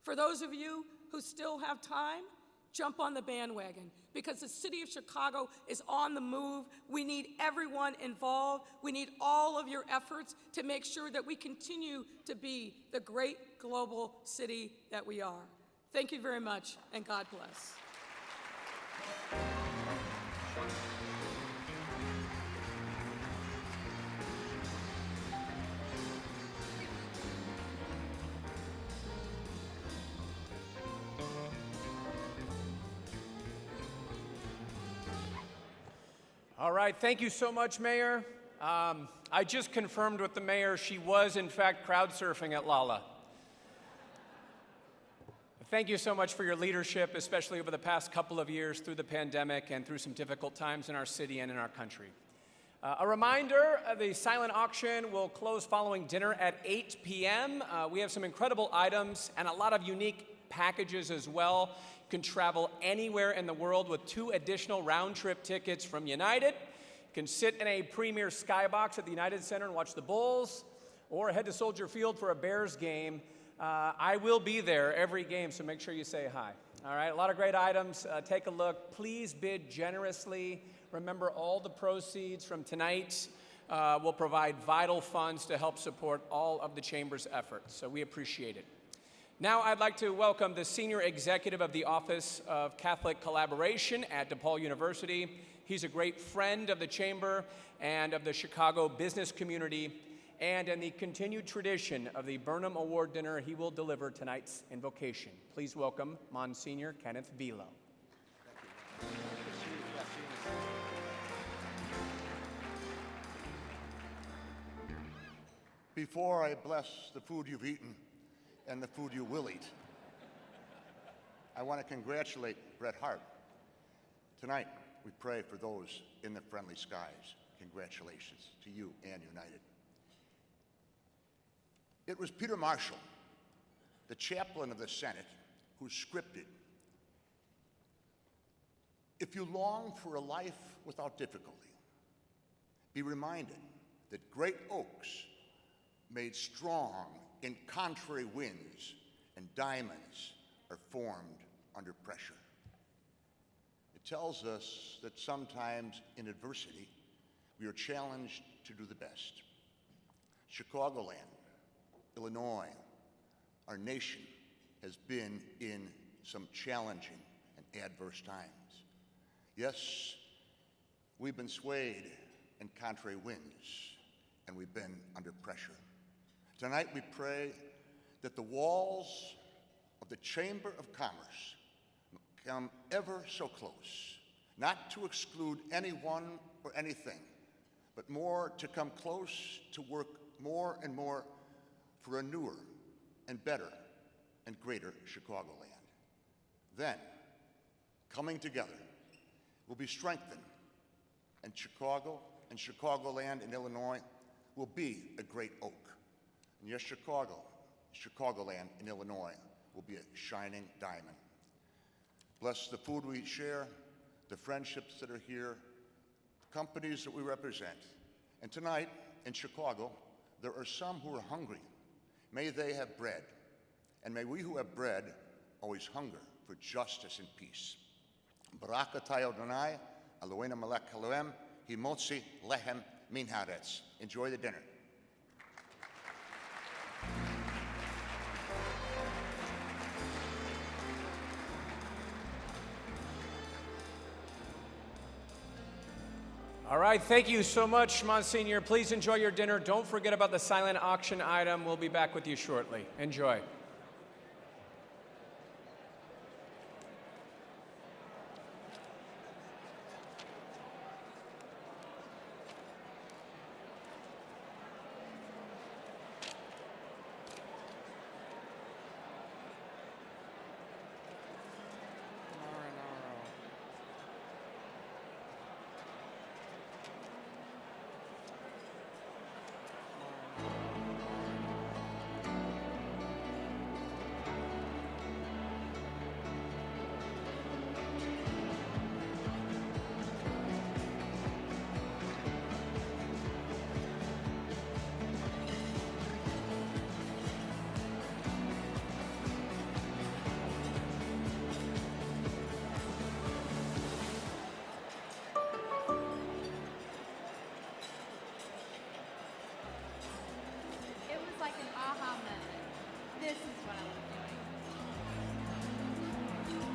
For those of you who still have time, jump on the bandwagon, because the city of Chicago is on the move. We need everyone involved. We need all of your efforts to make sure that we continue to be the great global city that we are. Thank you very much, and God bless. All right, thank you so much, Mayor. I just confirmed with the mayor she was, in fact, crowd surfing at Lala. Thank you so much for your leadership, especially over the past couple of years through the pandemic and through some difficult times in our city and in our country. A reminder, the silent auction will close following dinner at 8 p.m. We have some incredible items and a lot of unique packages as well. You can travel anywhere in the world with 2 additional round-trip tickets from United. You can sit in a premier skybox at the United Center and watch the Bulls, or head to Soldier Field for a Bears game. I will be there every game, so make sure you say hi. All right, a lot of great items. Take a look. Please bid generously. Remember, all the proceeds from tonight will provide vital funds to help support all of the Chamber's efforts, so we appreciate it. Now I'd like to welcome the Senior Executive of the Office of Catholic Collaboration at DePaul University. He's a great friend of the Chamber and of the Chicago business community, and in the continued tradition of the Burnham Award Dinner, he will deliver tonight's invocation. Please welcome Monsignor Kenneth Velo. Before I bless the food you've eaten and the food you will eat, I want to congratulate Hart. Tonight, we pray for those in the friendly skies. Congratulations to you and United. It was Peter Marshall, the chaplain of the Senate, who scripted, "If you long for a life without difficulty, be reminded that great oaks made strong in contrary winds and diamonds are formed under pressure." It tells us that sometimes in adversity, we are challenged to do the best. Chicagoland, Illinois, our nation has been in some challenging and adverse times. Yes, we've been swayed in contrary winds, and we've been under pressure. Tonight we pray that the walls of the Chamber of Commerce come ever so close, not to exclude anyone or anything, but more to come close to work more and more for a newer and better and greater Chicagoland. Then, coming together, we'll be strengthened, and Chicago and Chicagoland and Illinois will be a great oak. And yes, Chicagoland and Illinois will be a shining diamond. Bless the food we share, the friendships that are here, the companies that we represent. And tonight, in Chicago, there are some who are hungry. May they have bread, and may we who have bread always hunger for justice and peace. Barakatay Adonai, Eloheinu melech haolam, himotzi lehem min haaretz. Enjoy the dinner. All right, thank you so much, Monsignor. Please enjoy your dinner. Don't forget about the silent auction item. We'll be back with you shortly. Enjoy.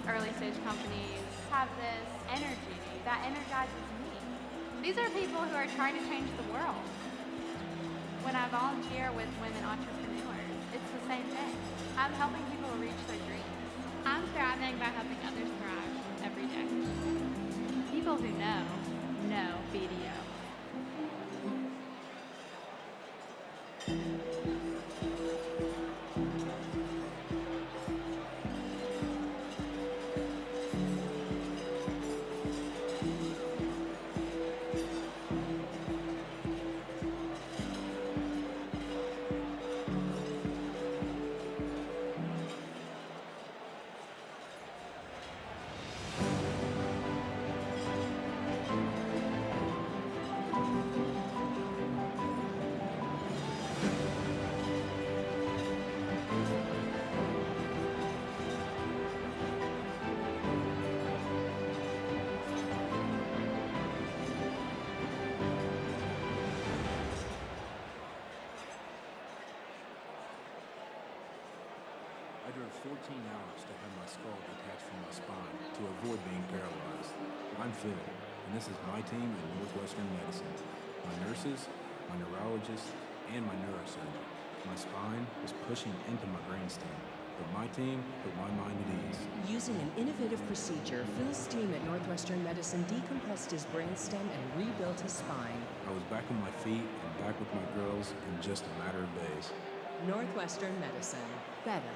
Early stage companies have this energy that energizes me. These are people who are trying to change the world. When I volunteer with women entrepreneurs, it's the same thing. I'm helping people reach their dreams. I'm thriving by helping others thrive every day. People who know BDO. 14 hours to have my skull detached from my spine to avoid being paralyzed. I'm Phil, and this is my team in Northwestern Medicine. My nurses, my neurologist, and my neurosurgeon. My spine was pushing into my brainstem, but my team put my mind at ease. Using an innovative procedure, Phil's team at Northwestern Medicine decompressed his brainstem and rebuilt his spine. I was back on my feet and back with my girls in just a matter of days. Northwestern Medicine. Better.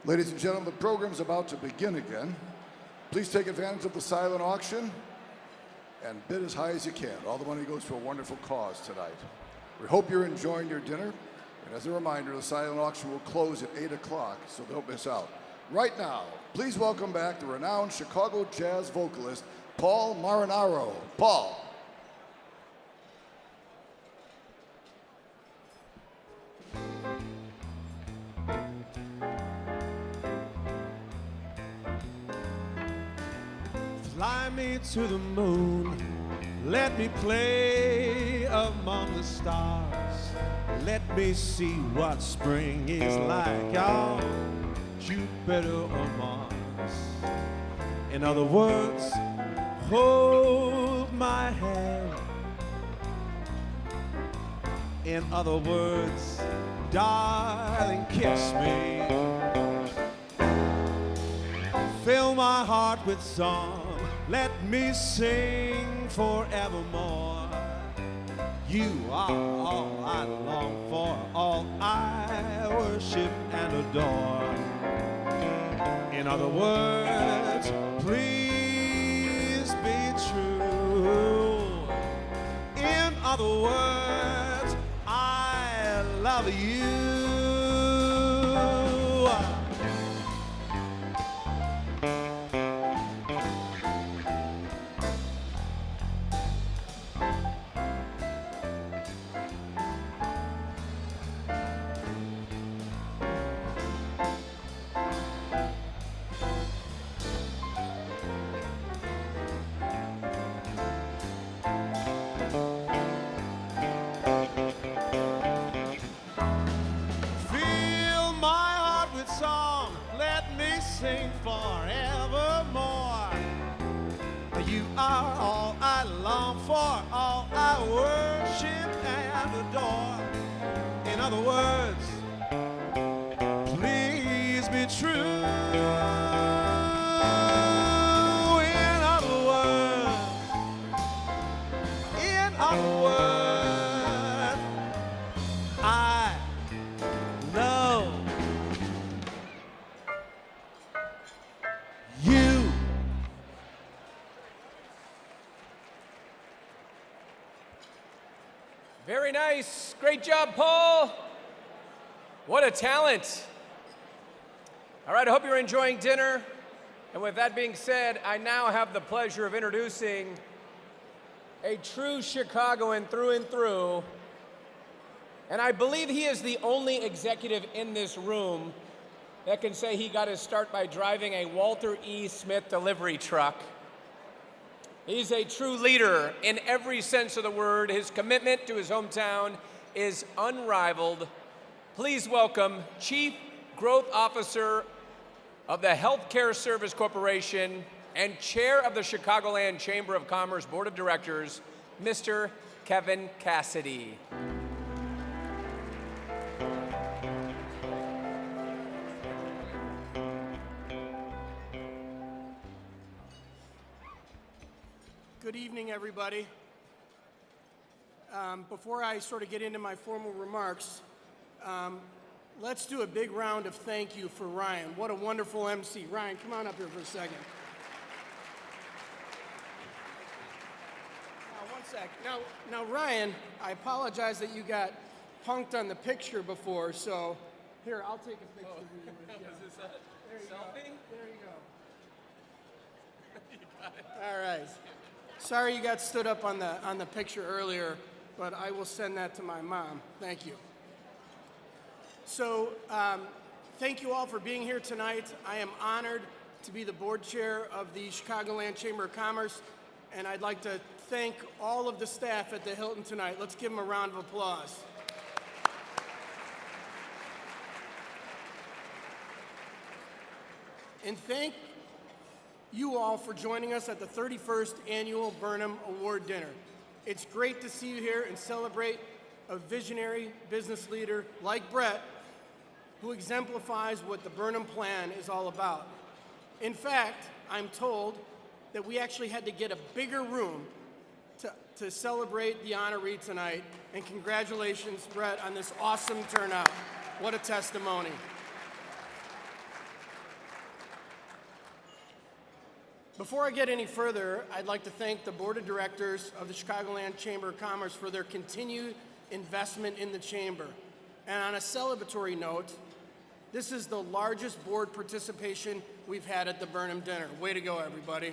Ladies and gentlemen, the program's about to begin again. Please take advantage of the silent auction and bid as high as you can. All the money goes to a wonderful cause tonight. We hope you're enjoying your dinner. And as a reminder, the silent auction will close at 8 o'clock, so don't miss out. Right now, please welcome back the renowned Chicago jazz vocalist, Paul Marinaro. Paul. Fly me to the moon, let me play among the stars. Let me see what spring is like on Jupiter or Mars. In other words, hold my hand. In other words, darling, kiss me. Fill my heart with song, let me sing forevermore. You are all I long for, all I worship and adore. In other words, please be true. In other words, I love you. Sing forevermore. You are all I long for, all I worship and adore. In other words, please be true. In other words, I love you. Very nice. Great job, Paul. What a talent. All right, I hope you're enjoying dinner. And with that being said, I now have the pleasure of introducing a true Chicagoan through and through. And I believe he is the only executive in this room that can say he got his start by driving a Walter E. Smith delivery truck. He's a true leader in every sense of the word. His commitment to his hometown is unrivaled. Please welcome Chief Growth Officer of the Healthcare Service Corporation and Chair of the Chicagoland Chamber of Commerce Board of Directors, Mr. Kevin Cassidy. Good evening, everybody. Before I sort of get into my formal remarks, let's do a big round of thank you for Ryan. What a wonderful MC. Ryan, come on up here for a second. Now, one sec. Now, Ryan, I apologize that you got punked on the picture before, so here, I'll take a picture of you. Is this a selfie? There you go. You got it. All right. Sorry you got stood up on the picture earlier, but I will send that to my mom. Thank you. So, thank you all for being here tonight. I am honored to be the board chair of the Chicagoland Chamber of Commerce, and I'd like to thank all of the staff at the Hilton tonight. Let's give them a round of applause. And thank you all for joining us at the 31st Annual Burnham Award Dinner. It's great to see you here and celebrate a visionary business leader like Brett, who exemplifies what the Burnham Plan is all about. In fact, I'm told that we actually had to get a bigger room to celebrate the honoree tonight, and congratulations, Brett, on this awesome turnout. What a testimony. Before I get any further, I'd like to thank the Board of Directors of the Chicagoland Chamber of Commerce for their continued investment in the Chamber. And on a celebratory note, this is the largest board participation we've had at the Burnham dinner. Way to go, everybody.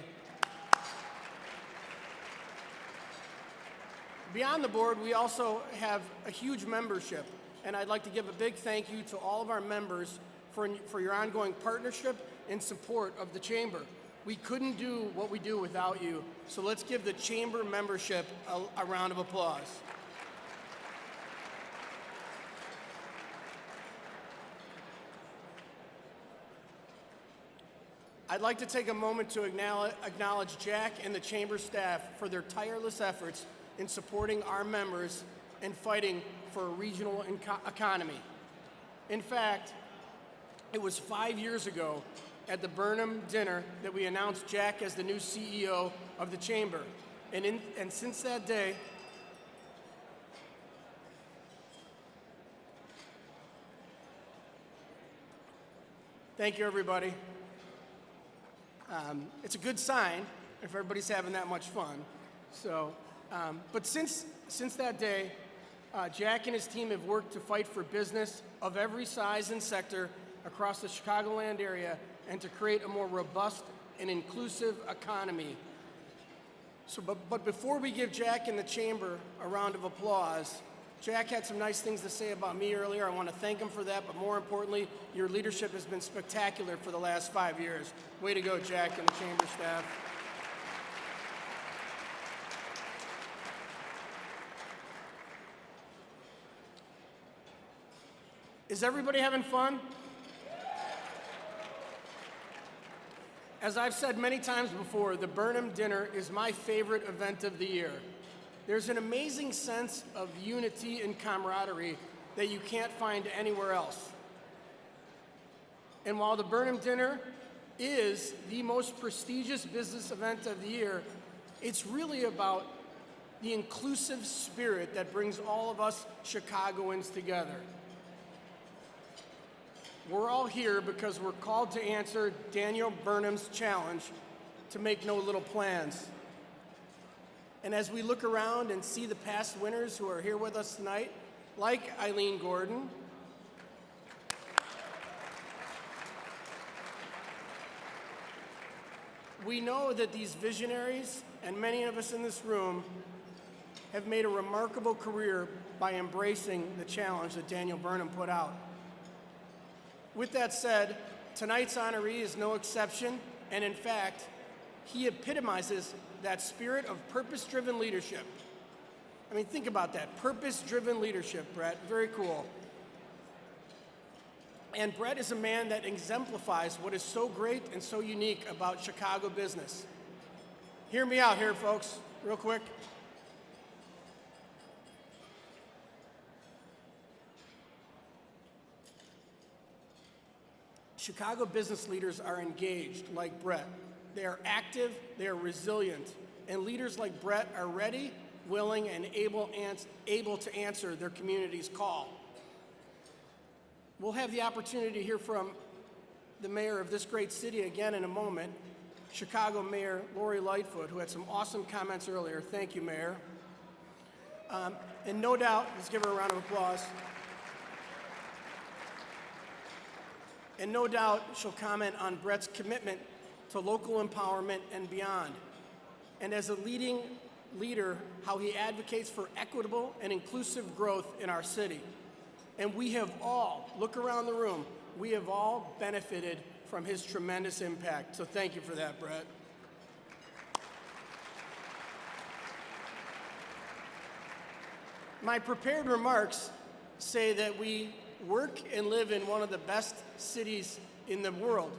Beyond the board, we also have a huge membership, and I'd like to give a big thank you to all of our members for your ongoing partnership and support of the Chamber. We couldn't do what we do without you, so let's give the Chamber membership a round of applause. I'd like to take a moment to acknowledge Jack and the Chamber staff for their tireless efforts in supporting our members and fighting for a regional economy. In fact, it was 5 years ago at the Burnham dinner that we announced Jack as the new CEO of the Chamber. And since that day, thank you, everybody. It's a good sign if everybody's having that much fun. So, but since that day, Jack and his team have worked to fight for business of every size and sector across the Chicagoland area and to create a more robust and inclusive economy. So, but before we give Jack and the Chamber a round of applause, Jack had some nice things to say about me earlier. I want to thank him for that, but more importantly, your leadership has been spectacular for the last 5 years. Way to go, Jack and the Chamber staff. Is everybody having fun? As I've said many times before, the Burnham dinner is my favorite event of the year. There's an amazing sense of unity and camaraderie that you can't find anywhere else. And while the Burnham dinner is the most prestigious business event of the year, it's really about the inclusive spirit that brings all of us Chicagoans together. We're all here because we're called to answer Daniel Burnham's challenge to make no little plans. And as we look around and see the past winners who are here with us tonight, like Eileen Gordon, we know that these visionaries, and many of us in this room, have made a remarkable career by embracing the challenge that Daniel Burnham put out. With that said, tonight's honoree is no exception, and in fact, he epitomizes that spirit of purpose-driven leadership. I mean, think about that, purpose-driven leadership, Brett, very cool. And Brett is a man that exemplifies what is so great and so unique about Chicago business. Hear me out here, folks, real quick. Chicago business leaders are engaged, like Brett. They are active, they are resilient, and leaders like Brett are ready, willing, and able to answer their community's call. We'll have the opportunity to hear from the mayor of this great city again in a moment, Chicago Mayor Lori Lightfoot, who had some awesome comments earlier. Thank you, Mayor. And no doubt, let's give her a round of applause. And no doubt she'll comment on Brett's commitment to local empowerment and beyond. And as a leading leader, how he advocates for equitable and inclusive growth in our city. And we have all, look around the room, we have all benefited from his tremendous impact. So thank you for that, Brett. My prepared remarks say that we work and live in one of the best cities in the world.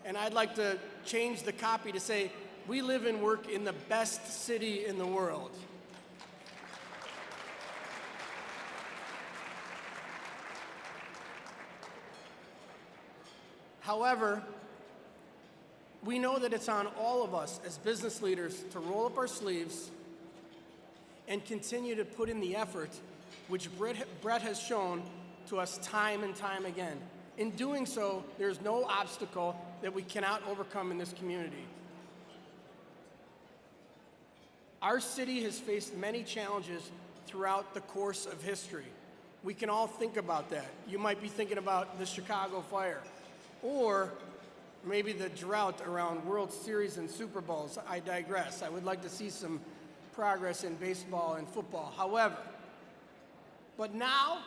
And I'd like to change the copy to say, we live and work in the best city in the world. However, we know that it's on all of us as business leaders to roll up our sleeves and continue to put in the effort, which Brett has shown to us time and time again. In doing so, there's no obstacle that we cannot overcome in this community. Our city has faced many challenges throughout the course of history. We can all think about that. You might be thinking about the Chicago fire, or maybe the drought around World Series and Super Bowls. I digress. I would like to see some progress in baseball and football. However, but now,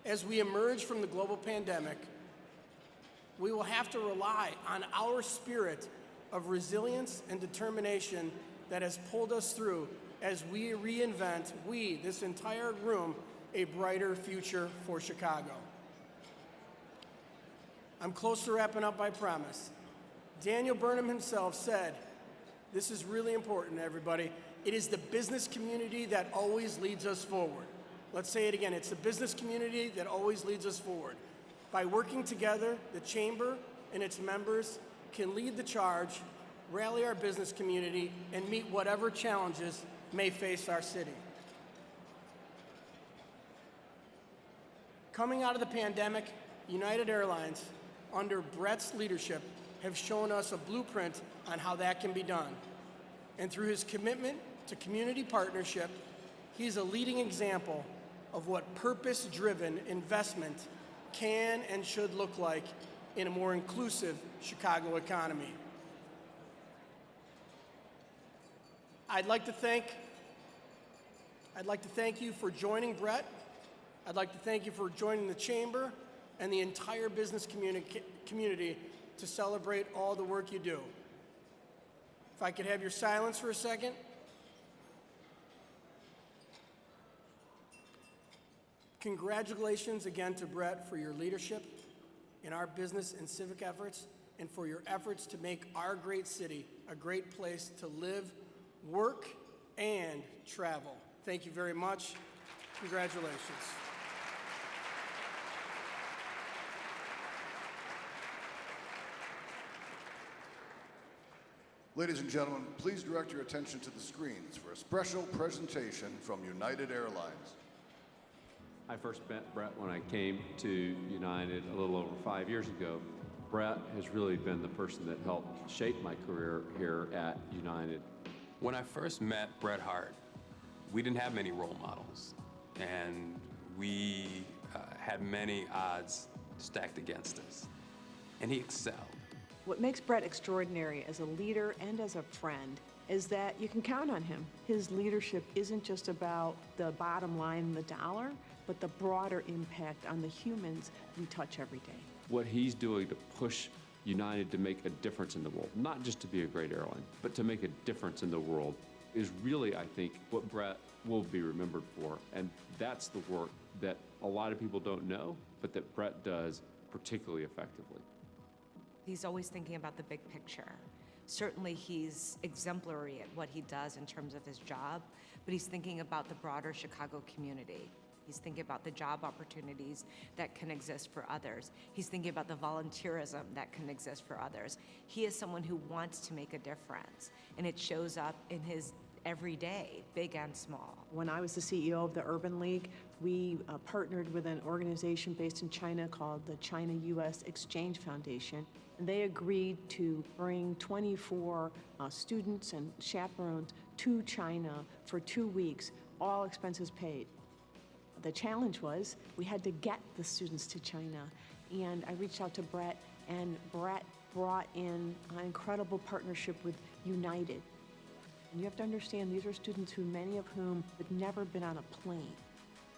as we emerge from the global pandemic, we will have to rely on our spirit of resilience and determination that has pulled us through as we reinvent, this entire room, a brighter future for Chicago. I'm close to wrapping up, I promise. Daniel Burnham himself said, this is really important, everybody, it is the business community that always leads us forward. Let's say it again, it's the business community that always leads us forward. By working together, the Chamber and its members can lead the charge, rally our business community, and meet whatever challenges may face our city. Coming out of the pandemic, United Airlines, under Brett's leadership, have shown us a blueprint on how that can be done. And through his commitment to community partnership, he's a leading example of what purpose-driven investment can and should look like in a more inclusive Chicago economy. I'd like to thank you for joining Brett. I'd like to thank you for joining the Chamber and the entire business community to celebrate all the work you do. If I could have your silence for a second. Congratulations again to Brett for your leadership in our business and civic efforts, and for your efforts to make our great city a great place to live, work, and travel. Thank you very much. Congratulations. Ladies and gentlemen, please direct your attention to the screens for a special presentation from United Airlines. I first met Brett when I came to United a little over 5 years ago. Brett has really been the person that helped shape my career here at United. When I first met Bret Hart, we didn't have many role models, and we had many odds stacked against us, and he excelled. What makes Brett extraordinary as a leader and as a friend is that you can count on him. His leadership isn't just about the bottom line, the dollar, but the broader impact on the humans we touch every day. What he's doing to push United to make a difference in the world, not just to be a great airline, but to make a difference in the world, is really, I think, what Brett will be remembered for. And that's the work that a lot of people don't know, but that Brett does particularly effectively. He's always thinking about the big picture. Certainly he's exemplary at what he does in terms of his job, but he's thinking about the broader Chicago community. He's thinking about the job opportunities that can exist for others. He's thinking about the volunteerism that can exist for others. He is someone who wants to make a difference, and it shows up in his every day, big and small. When I was the CEO of the Urban League, we partnered with an organization based in China called the China-U.S. Exchange Foundation. And they agreed to bring 24 students and chaperones to China for 2 weeks, all expenses paid. The challenge was we had to get the students to China. And I reached out to Brett, and Brett brought in an incredible partnership with United. And you have to understand, these are students who, many of whom had never been on a plane.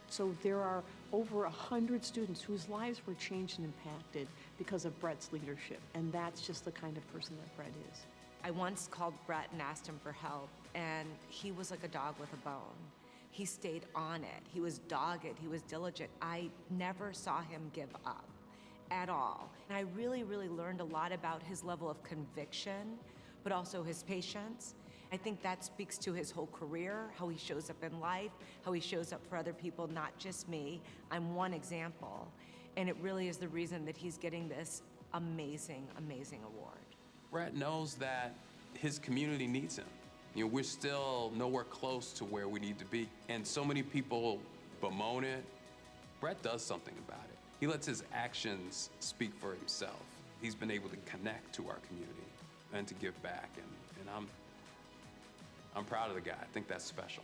So there are over 100 students whose lives were changed and impacted because of Brett's leadership. And that's just the kind of person that Brett is. I once called Brett and asked him for help, and he was like a dog with a bone. He stayed on it. He was dogged. He was diligent. I never saw him give up at all. And I really, really learned a lot about his level of conviction, but also his patience. I think that speaks to his whole career, how he shows up in life, how he shows up for other people, not just me. I'm one example. And it really is the reason that he's getting this amazing, amazing award. Brett knows that his community needs him. You know, we're still nowhere close to where we need to be. And so many people bemoan it. Brett does something about it. He lets his actions speak for himself. He's been able to connect to our community and to give back. And I'm proud of the guy. I think that's special.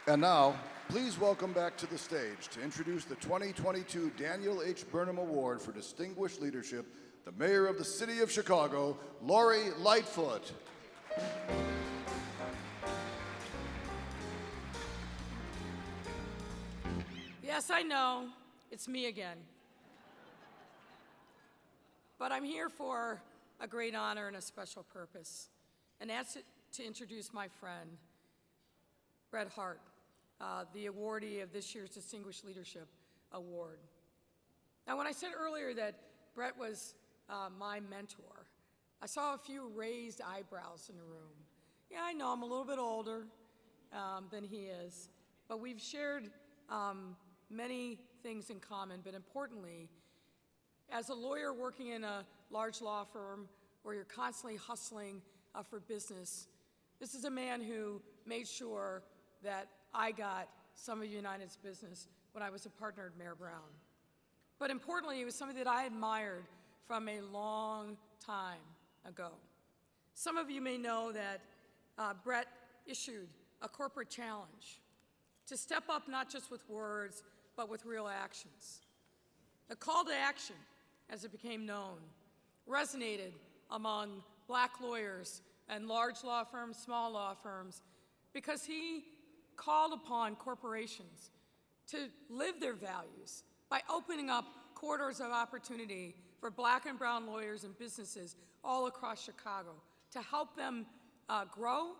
And now, please welcome back to the stage to introduce the 2022 Daniel H. Burnham Award for Distinguished Leadership, the Mayor of the City of Chicago, Lori Lightfoot. Yes, I know, it's me again. But I'm here for a great honor and a special purpose, and that's to introduce my friend, Hart, the awardee of this year's Distinguished Leadership Award. Now, when I said earlier that Brett was my mentor, I saw a few raised eyebrows in the room. Yeah, I know I'm a little bit older than he is, but we've shared many things in common, but importantly, as a lawyer working in a large law firm where you're constantly hustling for business, this is a man who made sure that I got some of United's business when I was a partner at Mayor Brown. But importantly, it was something that I admired from a long time ago. Some of you may know that Brett issued a corporate challenge to step up not just with words, but with real actions. The call to action, as it became known, resonated among Black lawyers and large law firms, small law firms, because he called upon corporations to live their values by opening up corridors of opportunity for Black and brown lawyers and businesses all across Chicago to help them grow,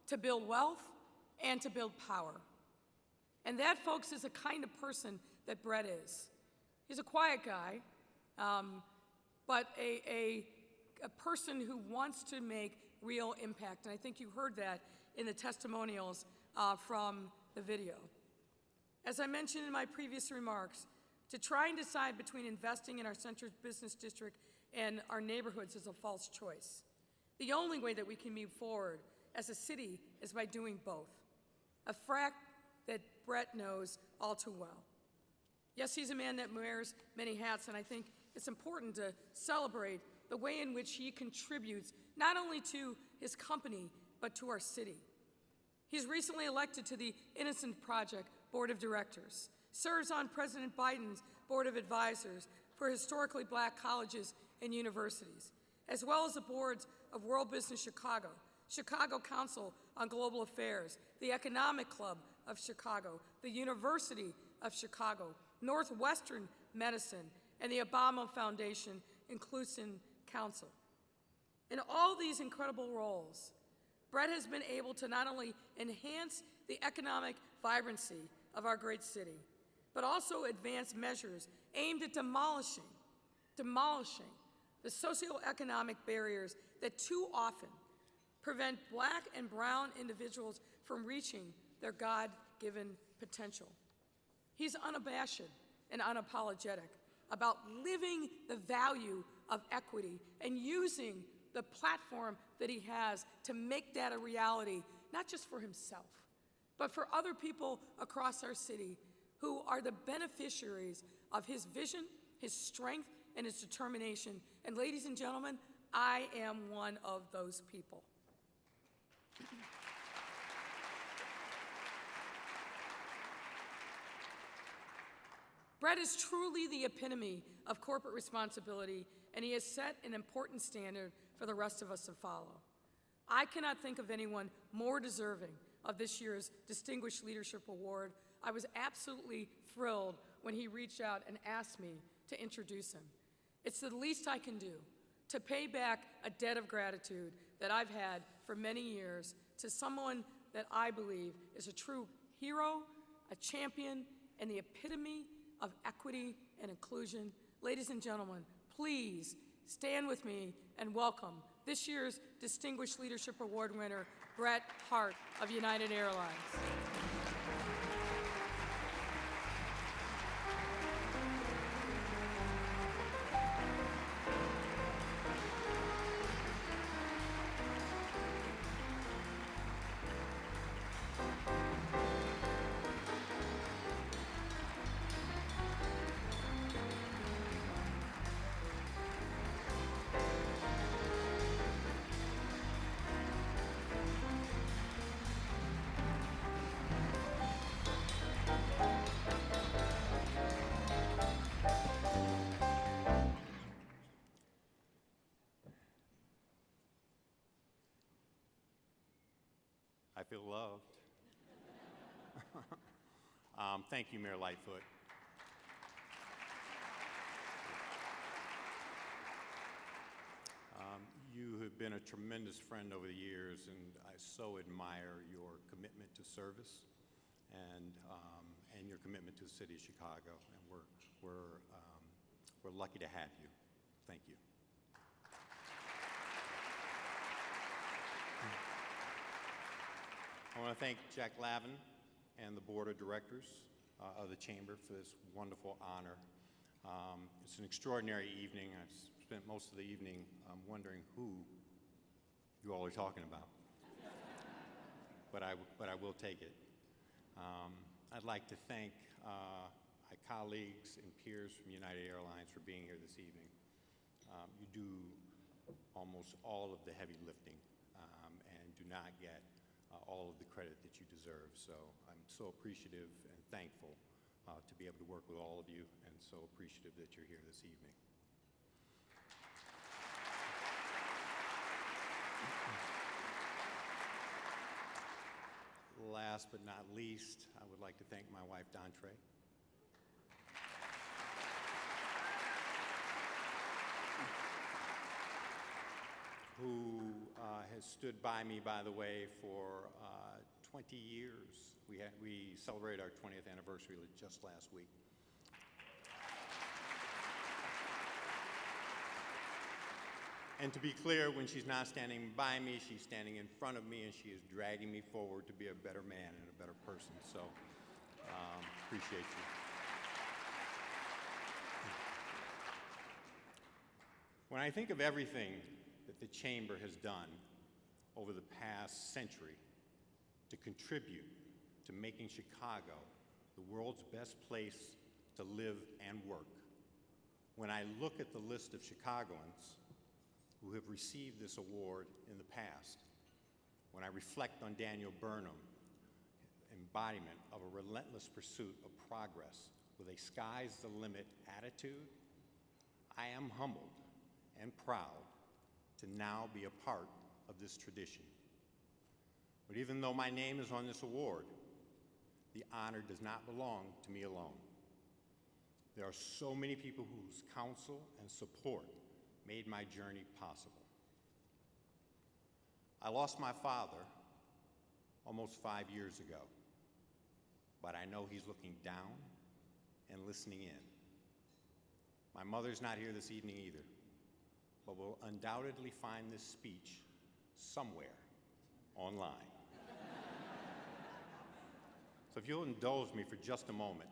to build wealth, and to build power. And that, folks, is the kind of person that Brett is. He's a quiet guy, but a person who wants to make real impact. And I think you heard that in the testimonials from the video. As I mentioned in my previous remarks, to try and decide between investing in our central business district and our neighborhoods is a false choice. The only way that we can move forward as a city is by doing both, a fact that Brett knows all too well. Yes, he's a man that wears many hats, and I think it's important to celebrate the way in which he contributes not only to his company, but to our city. He's recently elected to the Innocent Project Board of Directors, serves on President Biden's Board of Advisors for historically Black colleges and universities, as well as the boards of World Business Chicago, Chicago Council on Global Affairs, the Economic Club of Chicago, the University of Chicago, Northwestern Medicine, and the Obama Foundation Inclusion Council. In all these incredible roles, Brett has been able to not only enhance the economic vibrancy of our great city, but also advance measures aimed at demolishing the socioeconomic barriers that too often prevent Black and brown individuals from reaching their God-given potential. He's unabashed and unapologetic about living the value of equity and using the platform that he has to make that a reality, not just for himself, but for other people across our city who are the beneficiaries of his vision, his strength, and his determination. And ladies and gentlemen, I am one of those people. Brett is truly the epitome of corporate responsibility, and he has set an important standard for the rest of us to follow. I cannot think of anyone more deserving of this year's Distinguished Leadership Award. I was absolutely thrilled when he reached out and asked me to introduce him. It's the least I can do to pay back a debt of gratitude that I've had for many years to someone that I believe is a true hero, a champion, and the epitome of equity and inclusion. Ladies and gentlemen, please stand with me and welcome this year's Distinguished Leadership Award winner, Hart of United Airlines. I feel loved. Thank you, Mayor Lightfoot. You have been a tremendous friend over the years, and I so admire your commitment to service and your commitment to the city of Chicago. And we're lucky to have you. Thank you. I want to thank Jack Lavin and the board of directors of the Chamber for this wonderful honor. It's an extraordinary evening. I've spent most of the evening wondering who you all are talking about. but I will take it. I'd like to thank my colleagues and peers from United Airlines for being here this evening. You do almost all of the heavy lifting and do not get all of the credit that you deserve. So I'm so appreciative and thankful to be able to work with all of you, and so appreciative that you're here this evening. Last but not least, I would like to thank my wife, Dontre. Who has stood by me, by the way, for 20 years. We celebrated our 20th anniversary just last week. And to be clear, when she's not standing by me, she's standing in front of me, and she is dragging me forward to be a better man and a better person. So, appreciate you. When I think of everything that the Chamber has done over the past century to contribute to making Chicago the world's best place to live and work, when I look at the list of Chicagoans who have received this award in the past, when I reflect on Daniel Burnham, embodiment of a relentless pursuit of progress with a sky's the limit attitude, I am humbled and proud to now be a part of this tradition. But even though my name is on this award, the honor does not belong to me alone. There are so many people whose counsel and support made my journey possible. I lost my father almost 5 years ago, but I know he's looking down and listening in. My mother's not here this evening either, but will undoubtedly find this speech somewhere online. So if you'll indulge me for just a moment,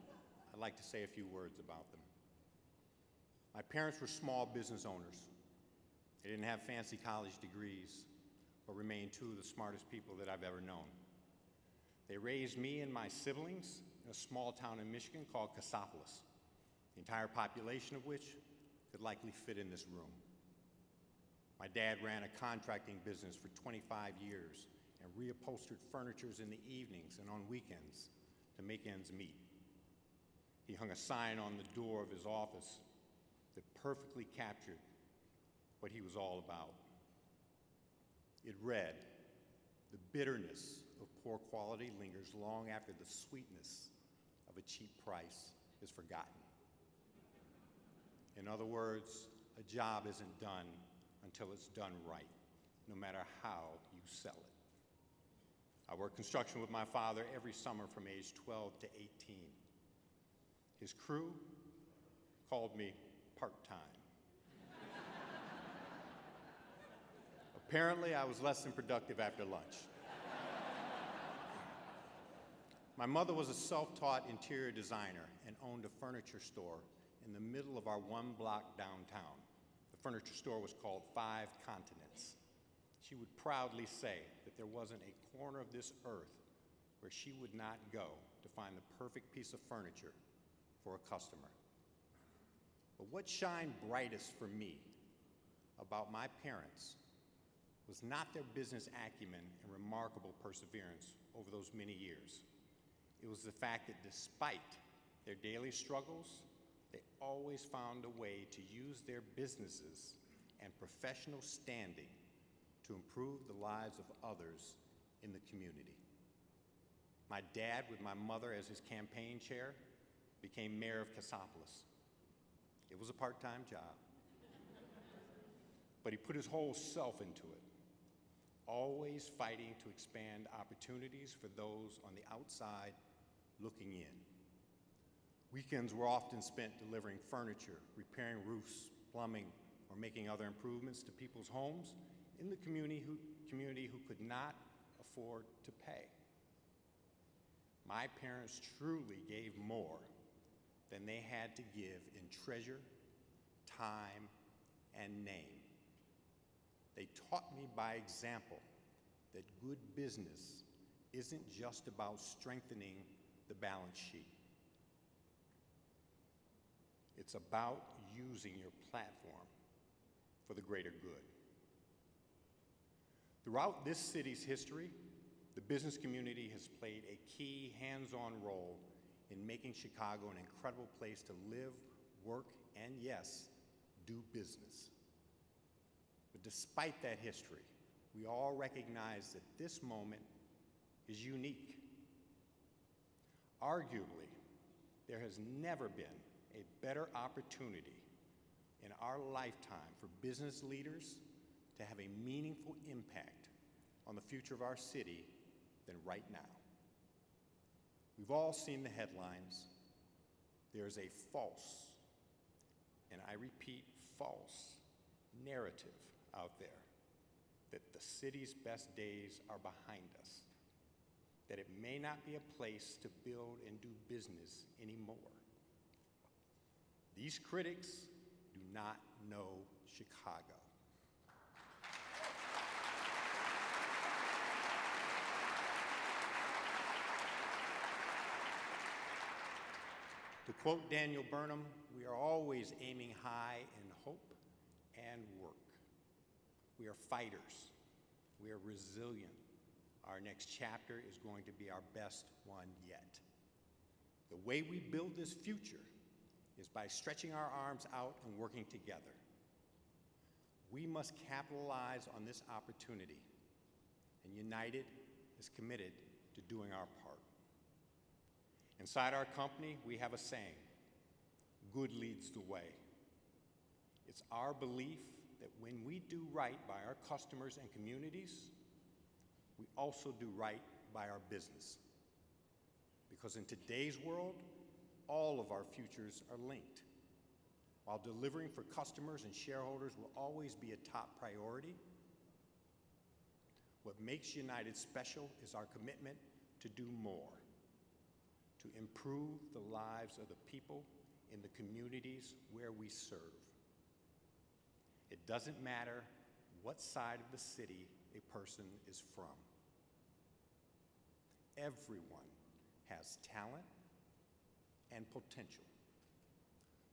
I'd like to say a few words about them. My parents were small business owners. They didn't have fancy college degrees, but remained two of the smartest people that I've ever known. They raised me and my siblings in a small town in Michigan called Cassopolis, the entire population of which could likely fit in this room. My dad ran a contracting business for 25 years and reupholstered furnitures in the evenings and on weekends to make ends meet. He hung a sign on the door of his office that perfectly captured what he was all about. It read, "The bitterness of poor quality lingers long after the sweetness of a cheap price is forgotten." In other words, a job isn't done until it's done right, no matter how you sell it. I worked construction with my father every summer from age 12 to 18. His crew called me part-time. Apparently, I was less than productive after lunch. My mother was a self-taught interior designer and owned a furniture store in the middle of our one block downtown. The furniture store was called Five Continents. She would proudly say that there wasn't a corner of this earth where she would not go to find the perfect piece of furniture for a customer. But what shined brightest for me about my parents was not their business acumen and remarkable perseverance over those many years. It was the fact that despite their daily struggles, they always found a way to use their businesses and professional standing to improve the lives of others in the community. My dad, with my mother as his campaign chair, became mayor of Cassopolis. It was a part-time job, but he put his whole self into it, always fighting to expand opportunities for those on the outside looking in. Weekends were often spent delivering furniture, repairing roofs, plumbing, or making other improvements to people's homes in the community who could not afford to pay. My parents truly gave more than they had to give in treasure, time, and name. They taught me by example that good business isn't just about strengthening the balance sheet. It's about using your platform for the greater good. Throughout this city's history, the business community has played a key hands-on role in making Chicago an incredible place to live, work, and yes, do business. But despite that history, we all recognize that this moment is unique. Arguably, there has never been a better opportunity in our lifetime for business leaders to have a meaningful impact on the future of our city than right now. We've all seen the headlines. There's a false, and I repeat, false narrative out there that the city's best days are behind us, that it may not be a place to build and do business anymore. These critics do not know Chicago. To quote Daniel Burnham, we are always aiming high in hope and work. We are fighters. We are resilient. Our next chapter is going to be our best one yet. The way we build this future is by stretching our arms out and working together. We must capitalize on this opportunity, and United is committed to doing our part. Inside our company, we have a saying, good leads the way. It's our belief that when we do right by our customers and communities, we also do right by our business. Because in today's world, all of our futures are linked. While delivering for customers and shareholders will always be a top priority, what makes United special is our commitment to do more, to improve the lives of the people in the communities where we serve. It doesn't matter what side of the city a person is from. Everyone has talent and potential.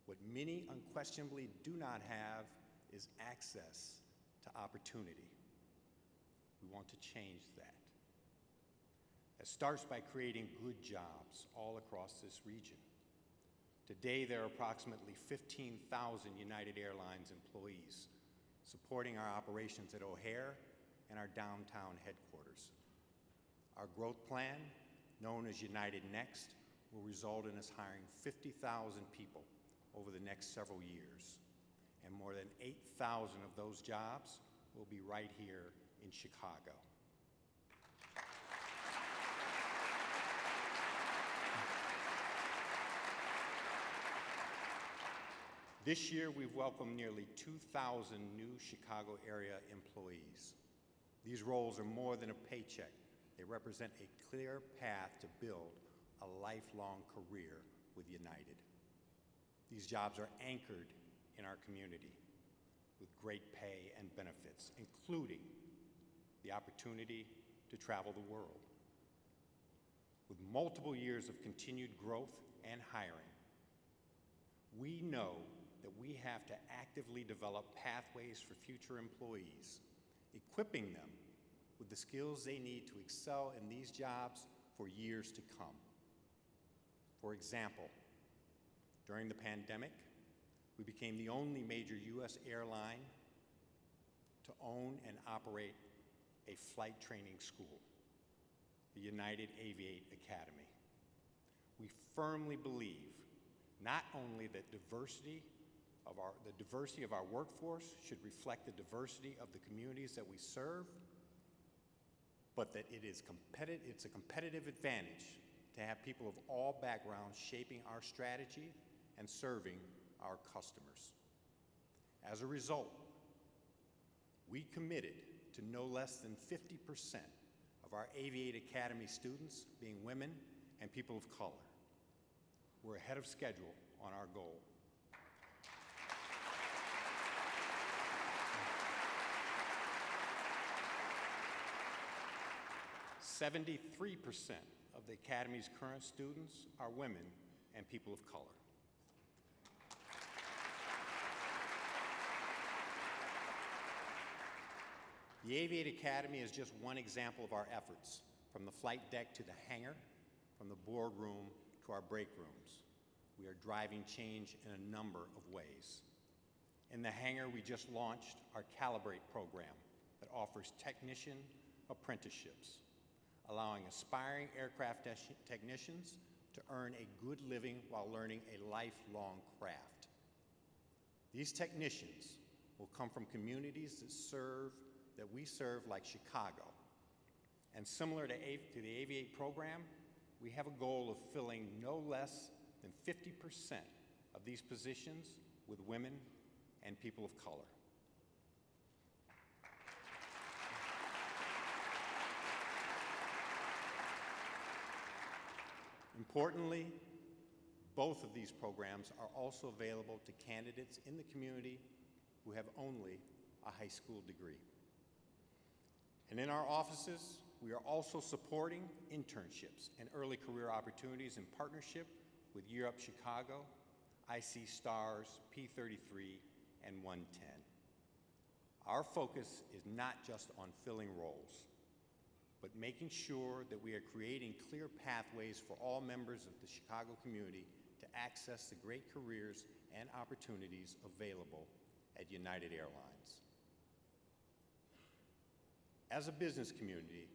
What many unquestionably do not have is access to opportunity. We want to change that. It starts by creating good jobs all across this region. Today, there are approximately 15,000 United Airlines employees supporting our operations at O'Hare and our downtown headquarters. Our growth plan, known as United Next, will result in us hiring 50,000 people over the next several years, and more than 8,000 of those jobs will be right here in Chicago. This year, we've welcomed nearly 2,000 new Chicago area employees. These roles are more than a paycheck. They represent a clear path to build a lifelong career with United. These jobs are anchored in our community with great pay and benefits, including the opportunity to travel the world. With multiple years of continued growth and hiring, we know that we have to actively develop pathways for future employees, equipping them with the skills they need to excel in these jobs for years to come. For example, during the pandemic, we became the only major U.S. airline to own and operate a flight training school. the United Aviate Academy. We firmly believe not only that the diversity of our workforce should reflect the diversity of the communities that we serve, but that it's a competitive advantage to have people of all backgrounds shaping our strategy and serving our customers. As a result, we committed to no less than 50% of our Aviate Academy students being women and people of color. We're ahead of schedule on our goal. 73% of the Academy's current students are women and people of color. The Aviate Academy is just one example of our efforts, from the flight deck to the hangar, from the boardroom to our break rooms. We are driving change in a number of ways. In the hangar, we just launched our Calibrate program that offers technician apprenticeships, allowing aspiring aircraft technicians to earn a good living while learning a lifelong craft. These technicians will come from communities that we serve, like Chicago. And similar to the Aviate program, we have a goal of filling no less than 50% of these positions with women and people of color. Importantly, both of these programs are also available to candidates in the community who have only a high school degree. And in our offices, we are also supporting internships and early career opportunities in partnership with Year Up Chicago, IC Stars, P33, and 110. Our focus is not just on filling roles, but making sure that we are creating clear pathways for all members of the Chicago community to access the great careers and opportunities available at United Airlines. As a business community,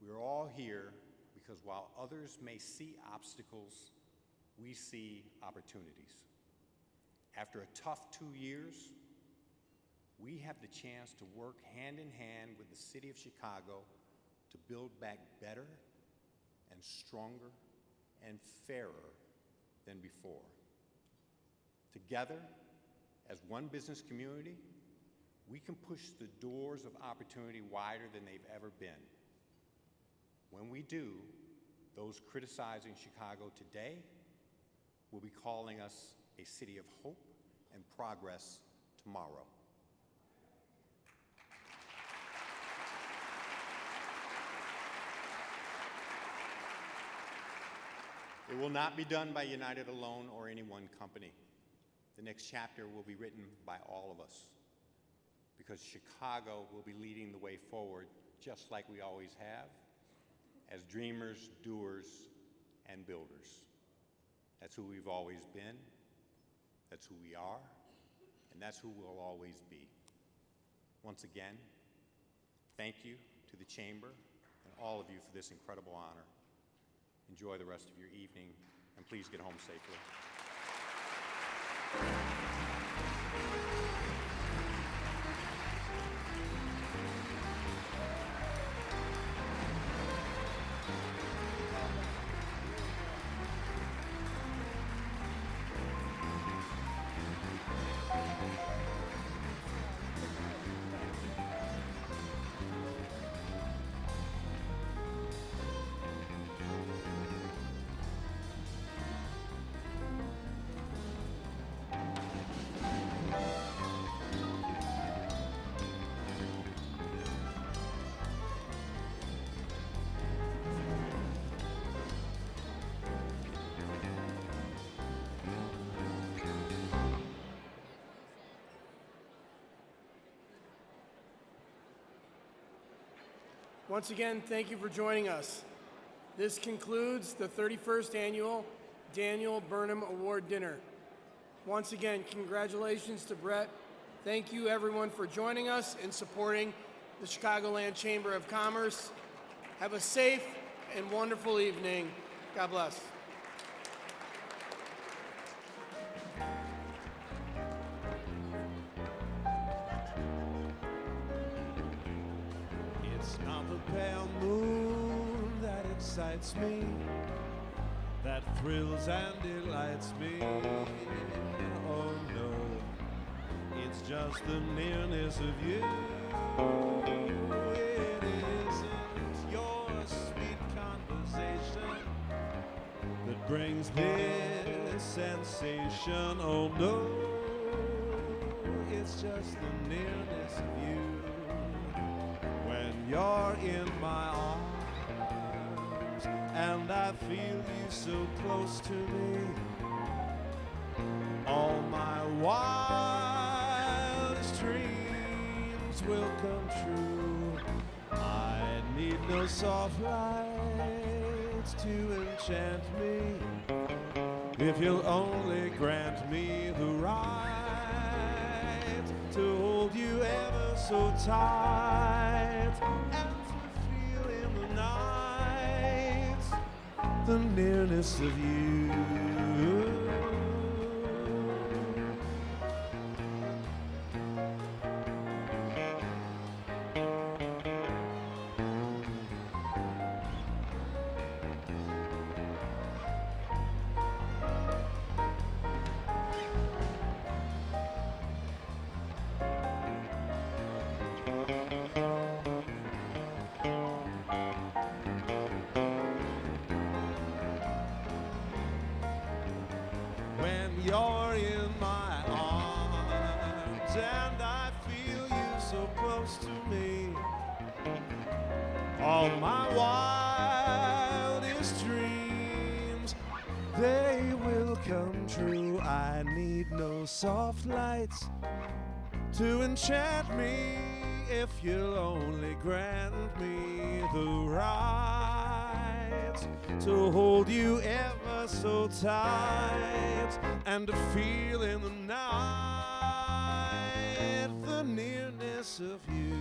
we are all here because while others may see obstacles, we see opportunities. After a tough 2 years, we have the chance to work hand in hand with the city of Chicago to build back better and stronger and fairer than before. Together, as one business community, we can push the doors of opportunity wider than they've ever been. When we do, those criticizing Chicago today will be calling us a city of hope and progress tomorrow. It will not be done by United alone or any one company. The next chapter will be written by all of us, because Chicago will be leading the way forward, just like we always have, as dreamers, doers, and builders. That's who we've always been, that's who we are, and that's who we'll always be. Once again, thank you to the Chamber and all of you for this incredible honor. Enjoy the rest of your evening, and please get home safely. Once again, thank you for joining us. This concludes the 31st Annual Daniel Burnham Award Dinner. Once again, congratulations to Brett. Thank you, everyone, for joining us and supporting the Chicagoland Chamber of Commerce. Have a safe and wonderful evening. God bless. It's not the pale moon that excites me, that thrills and delights me. Oh no, it's just the nearness of you. It isn't your sweet conversation that brings this sensation. Oh no, it's just the nearness of you. When you're in my arms and I feel you so close to me, all my wildest dreams will come true. I need no soft lights to enchant me, if you'll only grant me the right to hold you ever so tight, and to feel in the night the nearness of you. You're in my arms and I feel you so close to me. All my wildest dreams, they will come true. I need no soft lights to enchant me, if you'll only grant me the right to hold you ever so tight, and to feel in the night the nearness of you.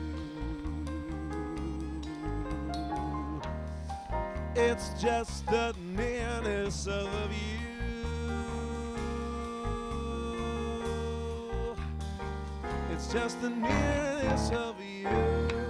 It's just the nearness of you. It's just the nearness of you.